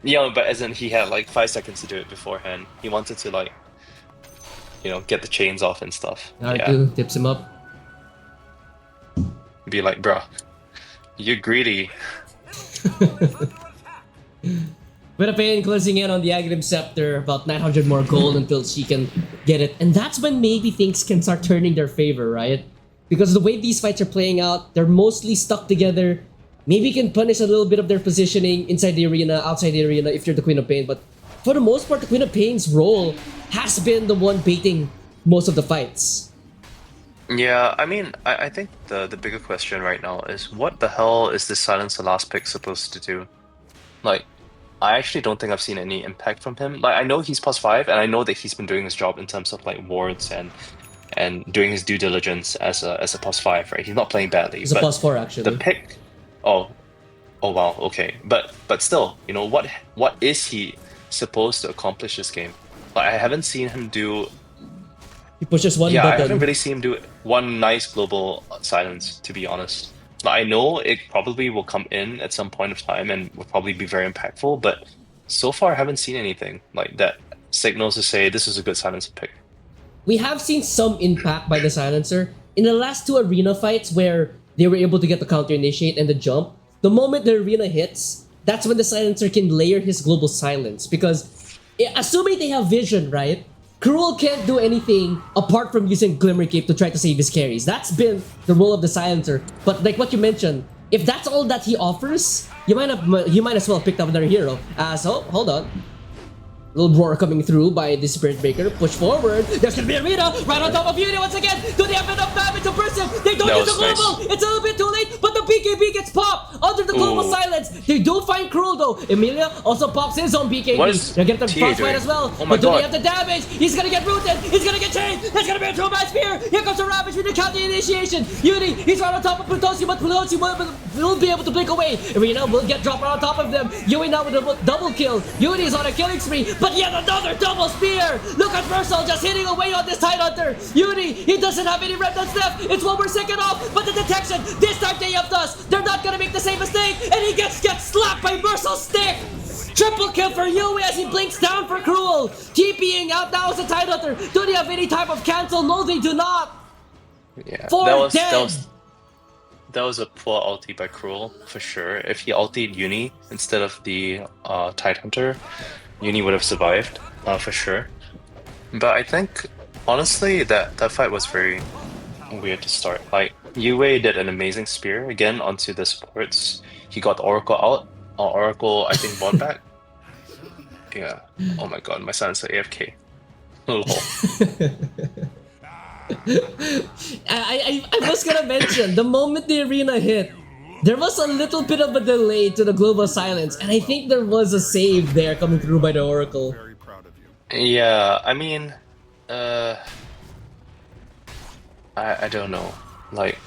Yeah, but as in he had like 5 seconds to do it beforehand. He wanted to like, get the chains off and stuff.
R2 tips him up.
Be like, bruh, you're greedy.
With a pain closing in on the Aghanim Scepter, about 900 more gold until she can get it. And that's when maybe things can start turning their favor, right? Because the way these fights are playing out, they're mostly stuck together. Maybe you can punish a little bit of their positioning inside the arena, outside the arena if you're the Queen of Pain. But for the most part, the Queen of Pain's role has been the one baiting most of the fights.
Yeah, I mean, I think the bigger question right now is what the hell is this Silencer last pick supposed to do? Like, I actually don't think I've seen any impact from him. Like, I know he's +5, and I know that he's been doing his job in terms of like wards and doing his due diligence as a +5, right? He's not playing badly.
It's a
but
+4 actually.
the pick, oh wow, okay, but still, what is he supposed to accomplish this game? Like, I haven't seen him do.
He pushes one
Yeah, I
button.
haven't really seen him do one nice global silence, to be honest. Like, I know it probably will come in at some point of time and will probably be very impactful, but so far I haven't seen anything like that signals to say this is a good silencer pick.
We have seen some impact by the Silencer in the last 2 arena fights where they were able to get the counter initiate and the jump. The moment the arena hits, that's when the Silencer can layer his global silence, because assuming they have vision, right? Cruel can't do anything apart from using Glimmer Cape to try to save his carries. That's been the role of the Silencer. But like what you mentioned, if that's all that he offers, you might as well have picked up another hero. So hold on. Little roar coming through by the Spirit Breaker. Push forward. There's gonna be a Rita right on top of Yuri once again. Do they have enough damage to burst him? They don't
That
use the
was
global.
nice.
It's a little bit too late, but the BKB gets popped under the global
Ooh.
silence. They do find Cruel though. Emilia also pops his own BKB.
What is
They'll get the
TA
frostbite
doing?
as well.
Oh my
but do
God.
they have the damage? He's gonna get rooted. He's gonna get chained. There's gonna be a two-man spear. Here comes the Ravage with the counter initiation. Yuri, he's right on top of Plutosi, but Plutosi will be able to blink away. Arena will get dropped right on top of them. Yuri now with a double kill. Yuri is on a killing spree, but yet another double spear. Look at Versal just hitting away on this Tidehunter. Yuri, he doesn't have any remnants left. It's 1 more second off, but the detection, this time they have dust. They're not gonna make the same mistake, and he gets slapped by Versal's stick. Triple kill for Yui as he blinks down for Cruel. TPing out now as a Tidehunter. Do they have any type of cancel? No, they do not.
Yeah,
For dead.
that was a poor ulti by Cruel for sure. If he ultied Uni instead of the Tidehunter, Uni would have survived for sure. But I think honestly that fight was very weird to start. Like Yue did an amazing spear again onto the supports. He got Oracle out. Oracle I think bought back. Yeah. Oh my god, my son's AFK. Lol.
I was gonna mention, the moment the arena hit, there was a little bit of a delay to the global silence, and I think there was a save there coming through by the Oracle.
Very proud of you.
Yeah, I mean, I don't know. Like,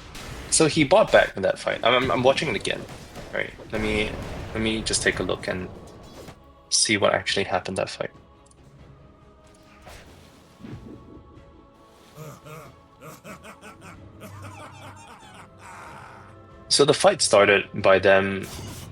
so he bought back in that fight. I'm watching it again. Right. Let me just take a look and see what actually happened that fight. So the fight started by them.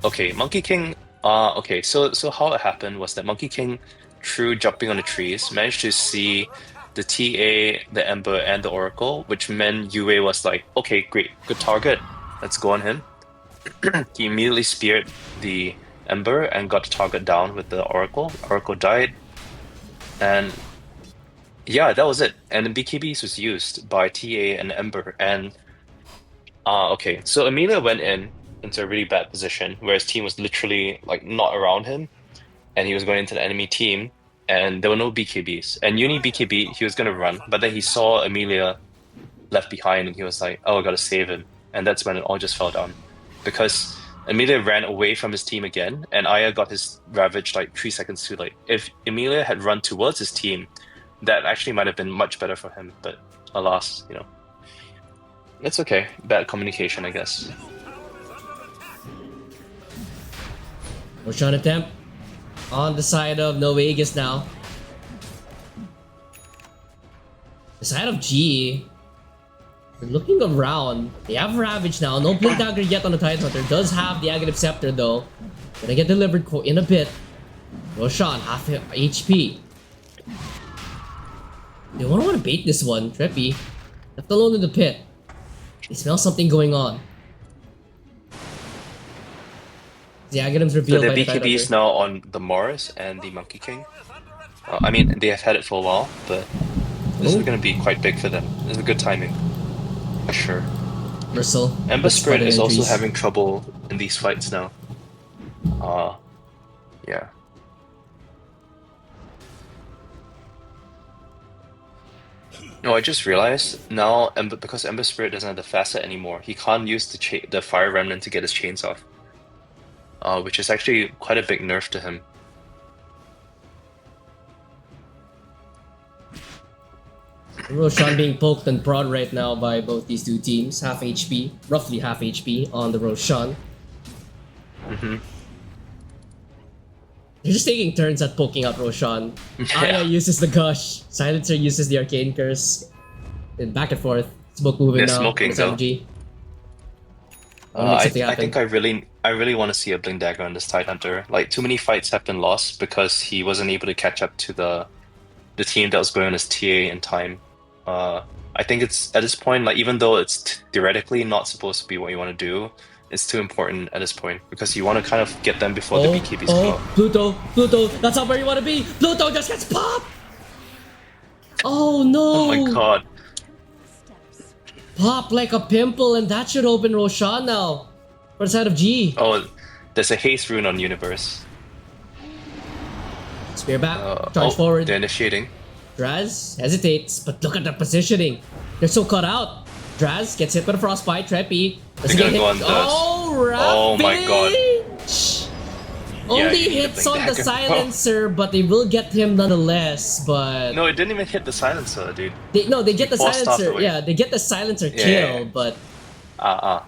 Okay, Monkey King. Okay. So how it happened was that Monkey King, through jumping on the trees, managed to see the TA, the Ember, and the Oracle, which meant Yue was like, okay, great, good target. Let's go on him. He immediately speared the Ember and got the target down with the Oracle. Oracle died, and yeah, that was it. And the BKBs was used by TA and Ember, and okay, so Emilia went into a really bad position where his team was literally like not around him, and he was going into the enemy team, and there were no BKBs. And Uni BKB, he was gonna run, but then he saw Emilia left behind, and he was like, "Oh, I gotta save him," and that's when it all just fell down, because Emilia ran away from his team again, and Aya got his Ravage like 3 seconds too late. If Emilia had run towards his team, that actually might have been much better for him, but alas, you know. It's okay. Bad communication, I guess.
Roshan attempt on the side of no Aegis now. The side of G, they're looking around. They have Ravage now. No Blink Dagger yet on the Tidehunter. Does have the Aghanim Scepter though. Gonna get delivered in a bit. Roshan, half HP. They won't want to bait this one. Treppy, left alone in the pit. They smell something going on. The Aghanim's
So
revealed
the
by the
BKB is
Tidehunter.
now on the Morris and the Monkey King. I mean, they have had it for a while, but this is going to be quite big for them. This is a good timing. For sure.
Versal.
Ember
with
Spirit
spotted
is also
entries.
having trouble in these fights now. Yeah. No, I just realized now, because Ember Spirit doesn't have the facet anymore, he can't use the Fire Remnant to get his chains off. Which is actually quite a big nerf to him.
Roshan being poked and prod right now by both these two teams. Half HP, roughly half HP on the Roshan.
Mm-hmm.
They're just taking turns at poking out Roshan.
Yeah.
Aya uses the Gush. Silencer uses the Arcane Curse. And back and forth. Smoke moving
They're
now.
smoking, though.
SMG.
I think I really want to see a Blink Dagger on this Tidehunter. Like, too many fights have been lost because he wasn't able to catch up to the team that was going on as TA in time. I think it's at this point, like, even though it's theoretically not supposed to be what you want to do, it's too important at this point because you want to kind of get them before the BKBs come up.
Pluto, that's not where you want to be. Pluto just gets popped. Oh no!
Oh my god.
Pop like a pimple, and that should open Roshan now. For the side of G.
Oh, there's a haste rune on Universe.
Spear back, charge
oh,
forward.
they're initiating.
Draz hesitates, but look at the positioning. They're so cut out. Draz gets hit by the frostbite. Treppy doesn't
They're
get
gonna
hit.
go on this.
Oh, Ravage!
Oh my god.
Only
you need
hits
the
on the
dagger.
silencer, but they will get him nonetheless. But
No, it didn't even hit the silencer, dude.
they get the
forced off
silencer.
the way.
Yeah, they get the silencer
Yeah,
kill,
yeah.
but
Uh-uh.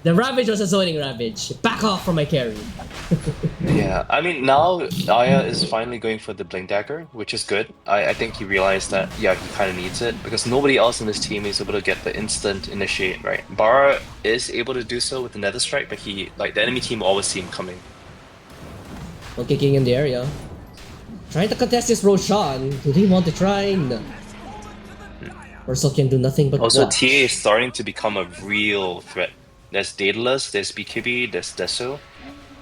the Ravage was a zoning Ravage. Back off from my carry.
Yeah, I mean, now Aya is finally going for the Blink Dagger, which is good. I think he realized that, yeah, he kind of needs it, because nobody else in his team is able to get the instant initiate, right? Bara is able to do so with the Nether Strike, but the enemy team always see him coming.
Monkey King in the area. Trying to contest this Roshan. Do they want to try? No. Ursel can do nothing but
Also,
watch.
TA is starting to become a real threat. There's Daedalus, there's BKB, there's Deso.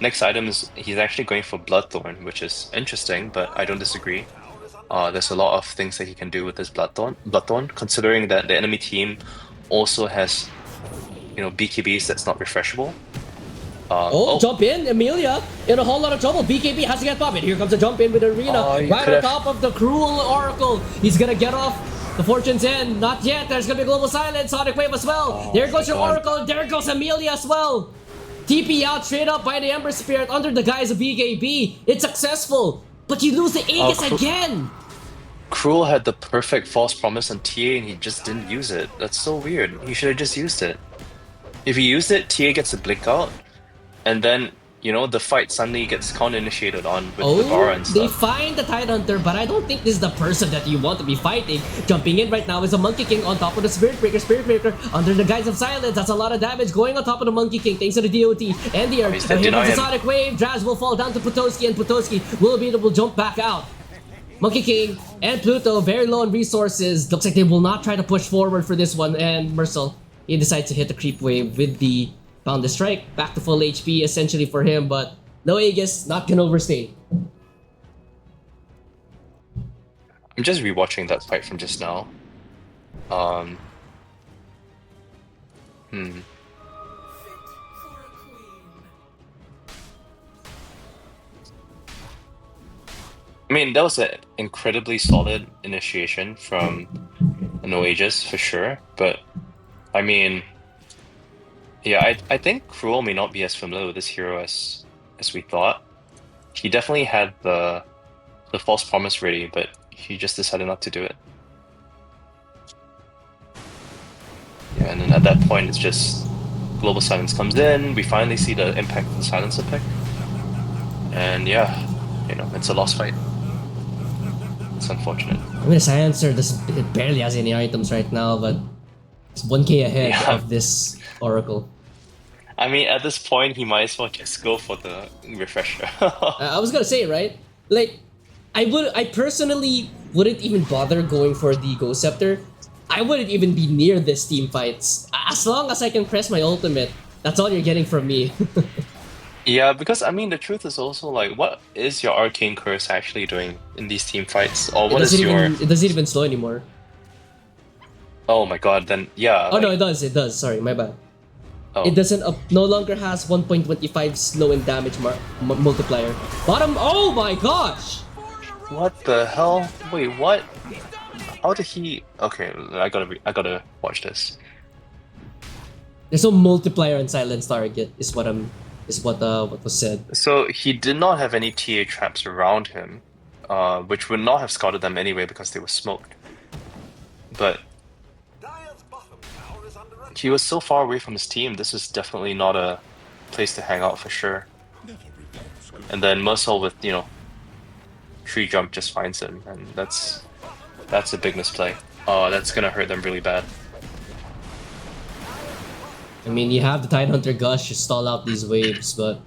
Next item is he's actually going for Bloodthorn, which is interesting, but I don't disagree. There's a lot of things that he can do with this Bloodthorn, considering that the enemy team also has, BKBs that's not refreshable.
Jump in, Amelia in a whole lot of trouble. BKB has to get popped. Here comes a jump in with Arena
You
right on
could've-
top of the cruel Oracle. He's gonna get off. The Fortune's in. Not yet. There's gonna be Global Silence. Sonic Wave as well. There goes your
God.
Oracle. There goes Amelia as well. TP out straight up by the Ember Spirit under the guise of BKB. It's successful, but you lose the Aegis again.
Cruel had the perfect false promise on TA and he just didn't use it. That's so weird. He should have just used it. If he used it, TA gets a blink out, and then, the fight suddenly gets counter-initiated on with the Bara and
They
stuff.
find the Tidehunter, but I don't think this is the person that you want to be fighting. Jumping in right now is a Monkey King on top of the Spirit Breaker under the guise of silence. That's a lot of damage going on top of the Monkey King thanks to the DOT and the Earth.
He's
Here
dead,
comes
deny
the
him.
Sonic Wave. Draz will fall down to Putoski, and Putoski will be able to jump back out. Monkey King and Pluto very low on resources. Looks like they will not try to push forward for this one, and Mercel, he decides to hit the creep wave with the Boundless Strike. Back to full HP essentially for him, but no Aegis, not gonna overstay.
I'm just rewatching that fight from just now. I mean, that was an incredibly solid initiation from an Aegis for sure, but I mean, yeah, I think Cruel may not be as familiar with this hero as we thought. He definitely had the false promise ready, but he just decided not to do it. Yeah, and then at that point, it's just Global Silence comes in. We finally see the impact of the Silencer pick, and yeah, it's a lost fight. It's unfortunate.
I mean, Silencer it barely has any items right now, but it's 1k ahead
Yeah.
of this Oracle.
I mean, at this point, he might as well just go for the refresher.
I was gonna say, right? Like, I personally wouldn't even bother going for the Ghost Scepter. I wouldn't even be near this team fights. As long as I can press my ultimate, that's all you're getting from me.
Yeah, because I mean, the truth is also like, what is your Arcane Curse actually doing in these team fights? Or what is your...
It doesn't even slow anymore.
Oh my god, then yeah.
Oh no, it does. Sorry, my bad.
Oh.
It doesn't no longer has 1.25 slow and damage multiplier. Bottom. Oh my gosh!
What the hell? Wait, what? How did he? Okay, I gotta watch this.
There's no multiplier on silence target. Is what was said.
So he did not have any TA traps around him, which would not have scouted them anyway because they were smoked. But he was so far away from his team. This is definitely not a place to hang out for sure. And then Mercel with tree jump just finds him, and that's a big misplay. That's gonna hurt them really bad.
I mean, you have the Tidehunter Gush to stall out these waves, but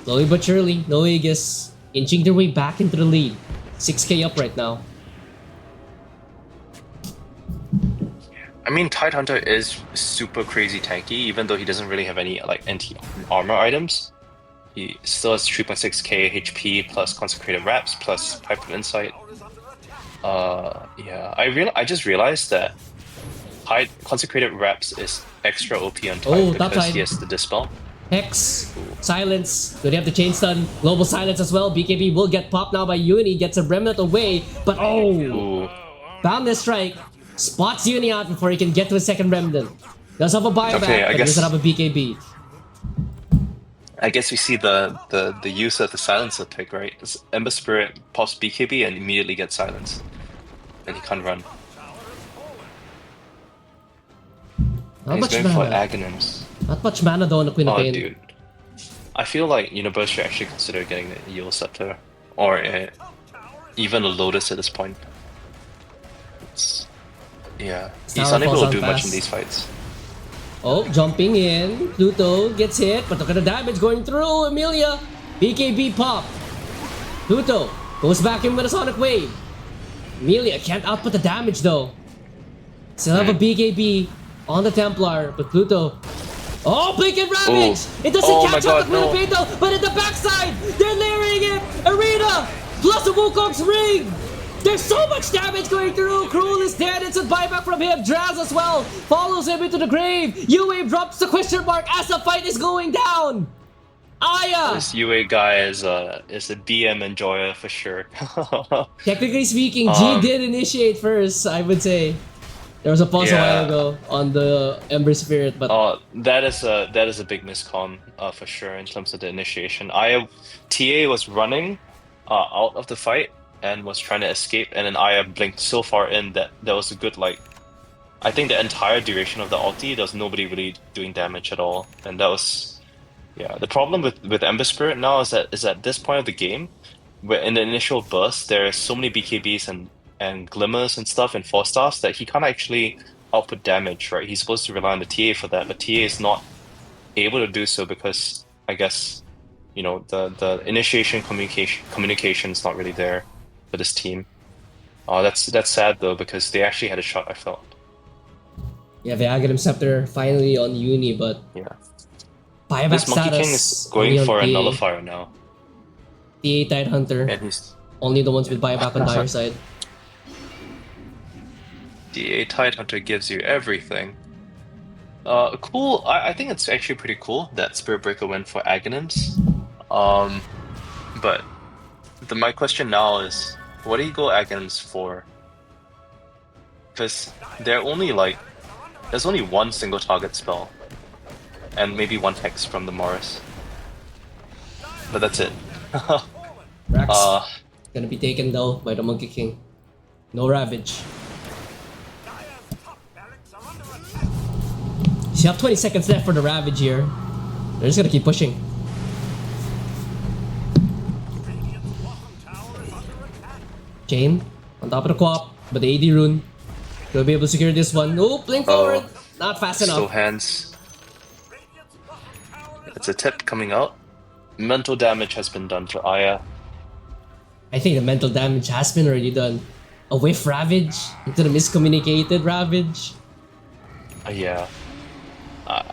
slowly but surely, no Aegis inching their way back into the lead. 6k up right now.
I mean, Tidehunter is super crazy tanky, even though he doesn't really have any anti-armor items. He still has 3.6k HP plus Consecrated Wraps plus Pipe of Insight. Yeah, I just realized that Consecrated Wraps is extra OP on Tide because he has the Dispel.
Hex, silence. Do they have the chain stun? Global silence as well. BKB will get popped now by Uni. Gets a remnant away, but
Ooh.
Boundless strike. Spots Uni out before he can get to his second remnant. Does have a buyback,
Okay, I
but
guess-
doesn't have a BKB.
I guess we see the use of the silencer pick, right? Ember Spirit pops BKB and immediately gets silenced. And he can't run.
Not
He's
much
going for
mana.
Aghanim's.
Not much mana though on the Queen of
Oh,
Pain.
dude. I feel like Universe should actually consider getting the Eul Scepter. Or even a Lotus at this point. Yeah. He's
Tower
unable
falls
to
down
do much in
fast.
these fights.
Oh, jumping in. Pluto gets hit, but look at the damage going through. Emilia. BKB pop. Pluto goes back in with a Sonic Wave. Emilia can't output the damage though. Still have a BKB on the Templar, but Pluto. Oh, Blink and Ravage!
Ooh.
It doesn't
Oh
catch
my
out the
God,
Queen of
no.
Pain though, but at the backside, they're layering it! Arena! Plus the Wukong's ring! There's so much damage going through! Cruel is dead, it's a buyback from him. Draz as well follows him into the grave. U-Wave drops the question mark as the fight is going down. Aya!
This UA guy is a BM enjoyer for sure.
Technically speaking, G
Um,
did initiate first, I would say. There was a pause a while
Yeah.
ago on the Ember Spirit, but
that is a big miscom for sure in terms of the initiation. TA was running out of the fight and was trying to escape, and then Aya blinked so far in that there was a good I think the entire duration of the ulti there was nobody really doing damage at all, and that was the problem with Ember Spirit now is that at this point of the game, where in the initial burst there are so many BKBs and glimmers and stuff and 4-stars that he can't actually output damage, right? He's supposed to rely on the TA for that, but TA is not able to do so because I guess the initiation communication is not really there for this team. That's sad though because they actually had a shot. I felt.
yeah, the Aghanim Scepter finally on Uni, but
Yeah.
buyback
This Monkey
status
King is
only
going
on
for a
TA.
nullifier now,
TA Tidehunter,
and he's
only the ones with buyback on dire side.
DA Tidehunter gives you everything. Cool. I think it's actually pretty cool that Spirit Breaker went for Aghanims. But my question now is, what do you go Aghanims for? Because there's only one single target spell, and maybe one hex from the Morris. But that's it.
Rax gonna be taken though by the Monkey King. No Ravage. You have 20 seconds left for the Ravage here. They're just gonna keep pushing. Chain on top of the co-op, but the AD rune will be able to secure this one. Oh, blink forward! Not fast
Still
enough.
hands. It's a tip coming out. Mental damage has been done to Aya.
I think the mental damage has been already done. A whiff Ravage into the miscommunicated Ravage.
Yeah.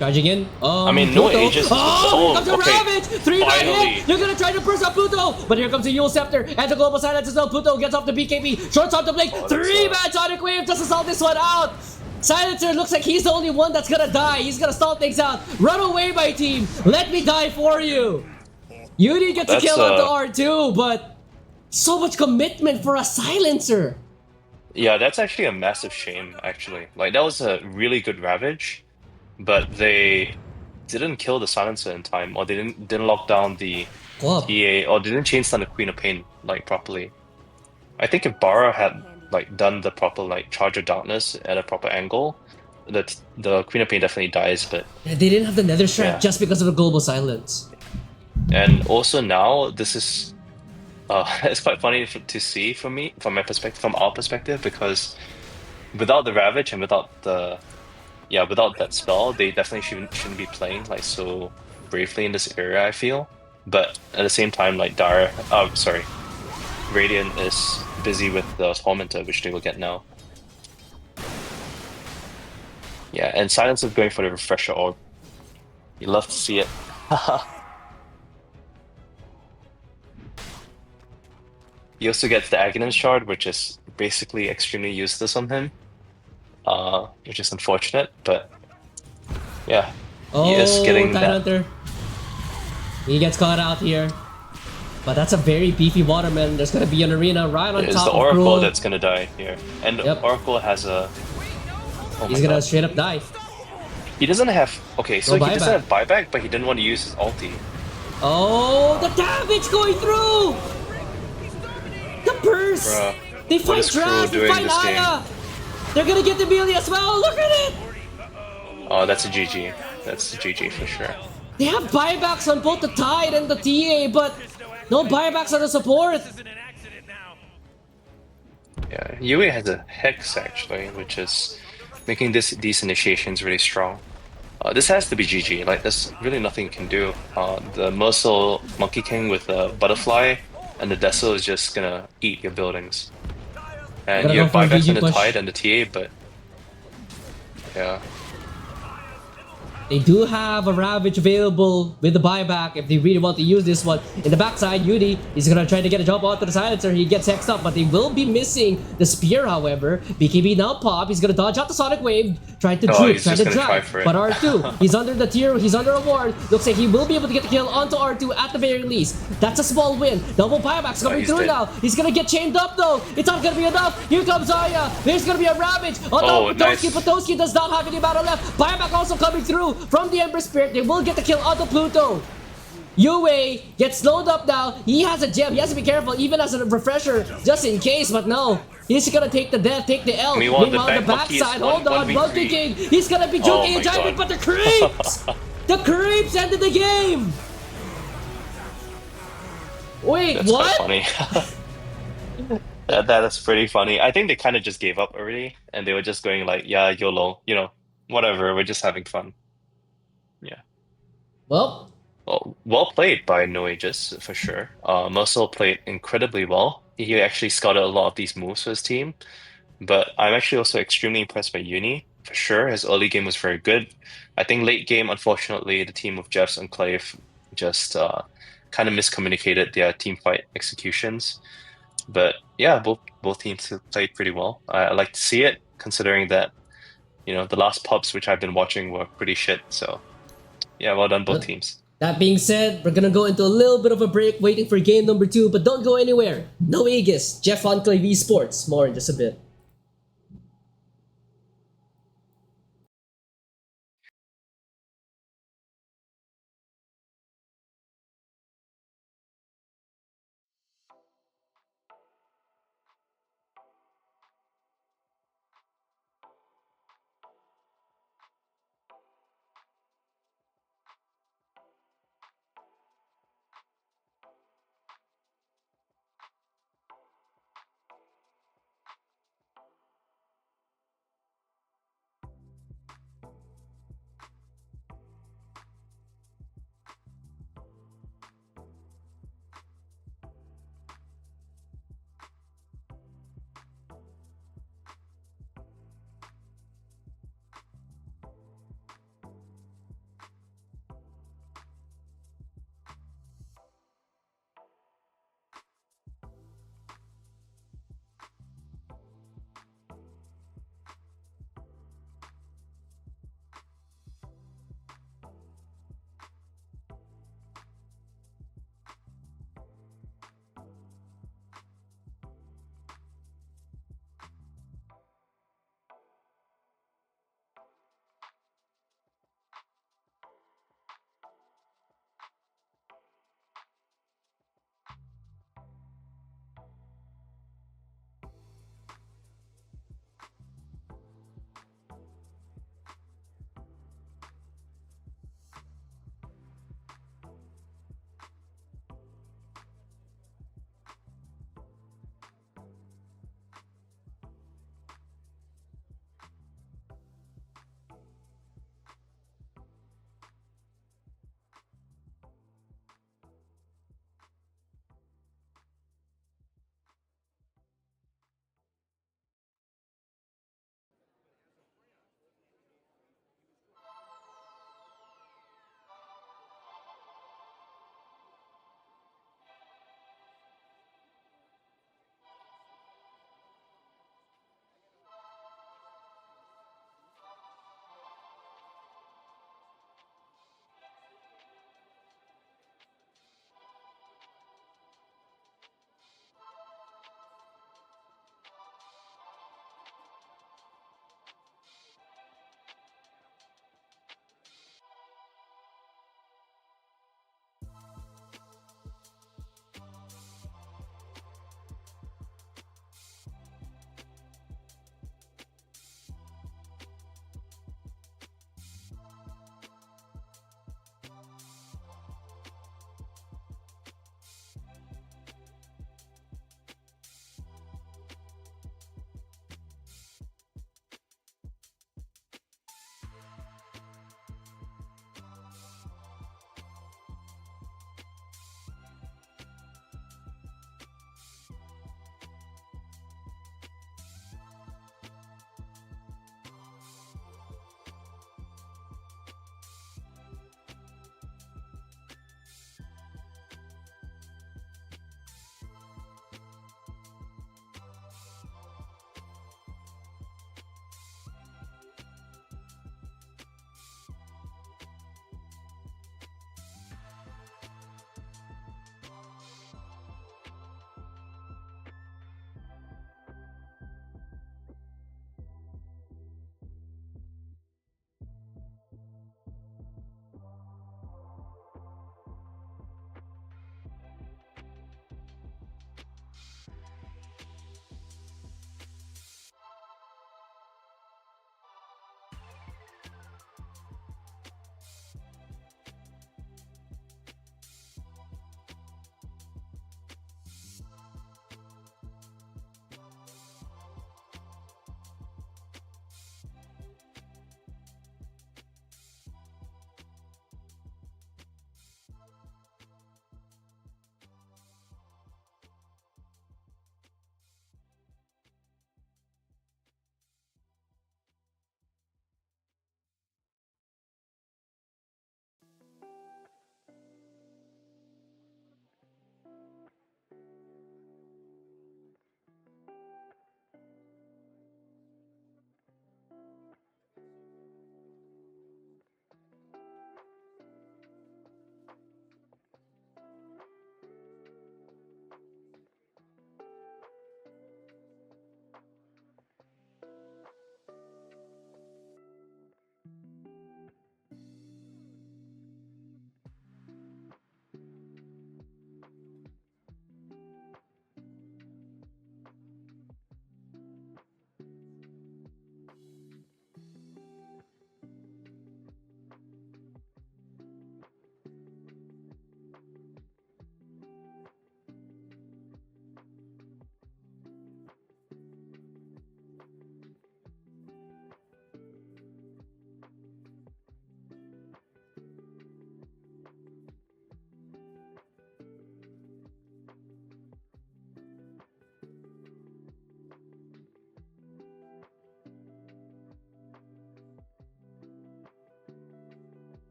Charging in.
I mean, no
Pluto.
Aegis.
Oh, here comes the
okay.
Ravage! 3-9
Finally.
hit! They're gonna try to burst up Pluto! But here comes the Eul Scepter and the Global Silence as well. Pluto gets off the BKB. Shorts off the blink.
that's
3-man Sonic Wave just to stall this one out. Silencer looks like he's the only one that's gonna die. He's gonna stall things out. Run away, my team. Let me die for you. Uni gets a
That's,
kill on the R2, but so much commitment for a Silencer.
Yeah, that's actually a massive shame, actually. Like, that was a really good Ravage, but they didn't kill the Silencer in time, or they didn't lock down the
Club.
TA, or they didn't chain stun the Queen of Pain, properly. I think if Bara had, done the proper, Charge of Darkness at a proper angle, the Queen of Pain definitely dies, but...
They didn't have the Nether Strike
Yeah.
just because of the Global Silence.
And also now, this is... it's quite funny to see from my perspective, from our perspective, because without the Ravage and without that spell, they definitely shouldn't be playing so bravely in this area, I feel. But at the same time, Radiant is busy with the Tormentor, which they will get now. Yeah, and Silence is going for the Refresher Orb. You love to see it. He also gets the Aghanim Shard, which is basically extremely useless on him. Which is unfortunate, but yeah.
Oh,
He is getting that.
Tidehunter He gets caught out here. But that's a very beefy Waterman. There's gonna be an arena right on
It's the
top of
Oracle
Cruel.
that's gonna die here. And
Yep.
Oracle has a... Oh my
He's gonna
god.
straight up die.
He doesn't have... Okay,
No
so he doesn't
buyback.
have buyback, but he didn't want to use his ulti.
Oh, the damage going through! The burst!
Bruh.
They
What
find
is Cruel
Draz, they
doing
find
this game?
Aya! They're gonna get the Amelia as well, look at it!
Oh, that's a GG. That's a GG for sure.
They have buybacks on both the Tide and the TA, but no buybacks on the support!
Yeah, Yui has a Hex actually, which is making these initiations really strong. This has to be GG. Like, there's really nothing you can do. The Mercil Monkey King with a Butterfly and the Deso is just gonna eat your buildings.
They're
And
gonna
you
go
have
for a
buybacks on
VG
the
push.
Tide and the TA, but yeah.
They do have a Ravage available with the buyback if they really want to use this one. In the backside, Yudi is gonna try to get a jump onto the silencer. He gets hexed up, but they will be missing the spear, however. BKB now pop. He's gonna dodge out the Sonic Wave, try to
Oh,
juke,
he's
try
just
to
gonna try
drive.
for it.
But R2, he's under the tier, he's under a ward. Looks like he will be able to get the kill onto R2 at the very least. That's a small win. Double buybacks coming
he's
through
dead.
now. He's gonna get chained up though. It's not gonna be enough. Here comes Aya. There's gonna be a Ravage. On top of
nice.
Potowski. Potowski does not have any battle left. Buyback also coming through from the Ember Spirit. They will get the kill onto Pluto. Yue gets slowed up now. He has a gem. He has to be careful, even as a refresher, just in case. But no, he's gonna take the death, take the L.
Meanwhile, the
Meanwhile, the
back monkey is
backside. Hold on,
1v3.
Monkey King. He's gonna be
Oh
joking
my
and jiving,
god.
but the creeps, the creeps ended the game. Wait,
That's
what?
quite funny. That is pretty funny. I think they kind of just gave up already, and they were just going like, "Yeah, YOLO, whatever. We're just having fun." Yeah.
Well,
Well played by No Aegis for sure. Muscle played incredibly well. He actually scouted a lot of these moves for his team. But I'm actually also extremely impressed by Uni for sure. His early game was very good. I think late game, unfortunately, the team of Jeff's Enclave just kind of miscommunicated their team fight executions. But yeah, both teams played pretty well. I like to see it, considering that the last pubs which I've been watching were pretty shit. So yeah, well done both teams.
that being said, we're gonna go into a little bit of a break, waiting for game number 2. But don't go anywhere. No Aegis, Jeff Enclave Esports. More in just a bit.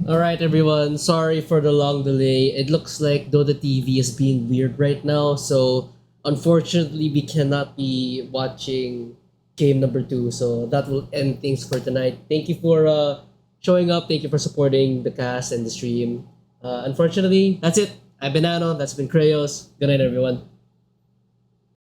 Alright, everyone. Sorry for the long delay. It looks like Dota TV is being weird right now, so unfortunately, we cannot be watching game number two. So that will end things for tonight. Thank you for showing up. Thank you for supporting the cast and the stream. Unfortunately, that's it. I've been Ano. That's been Krayos. Good night, everyone.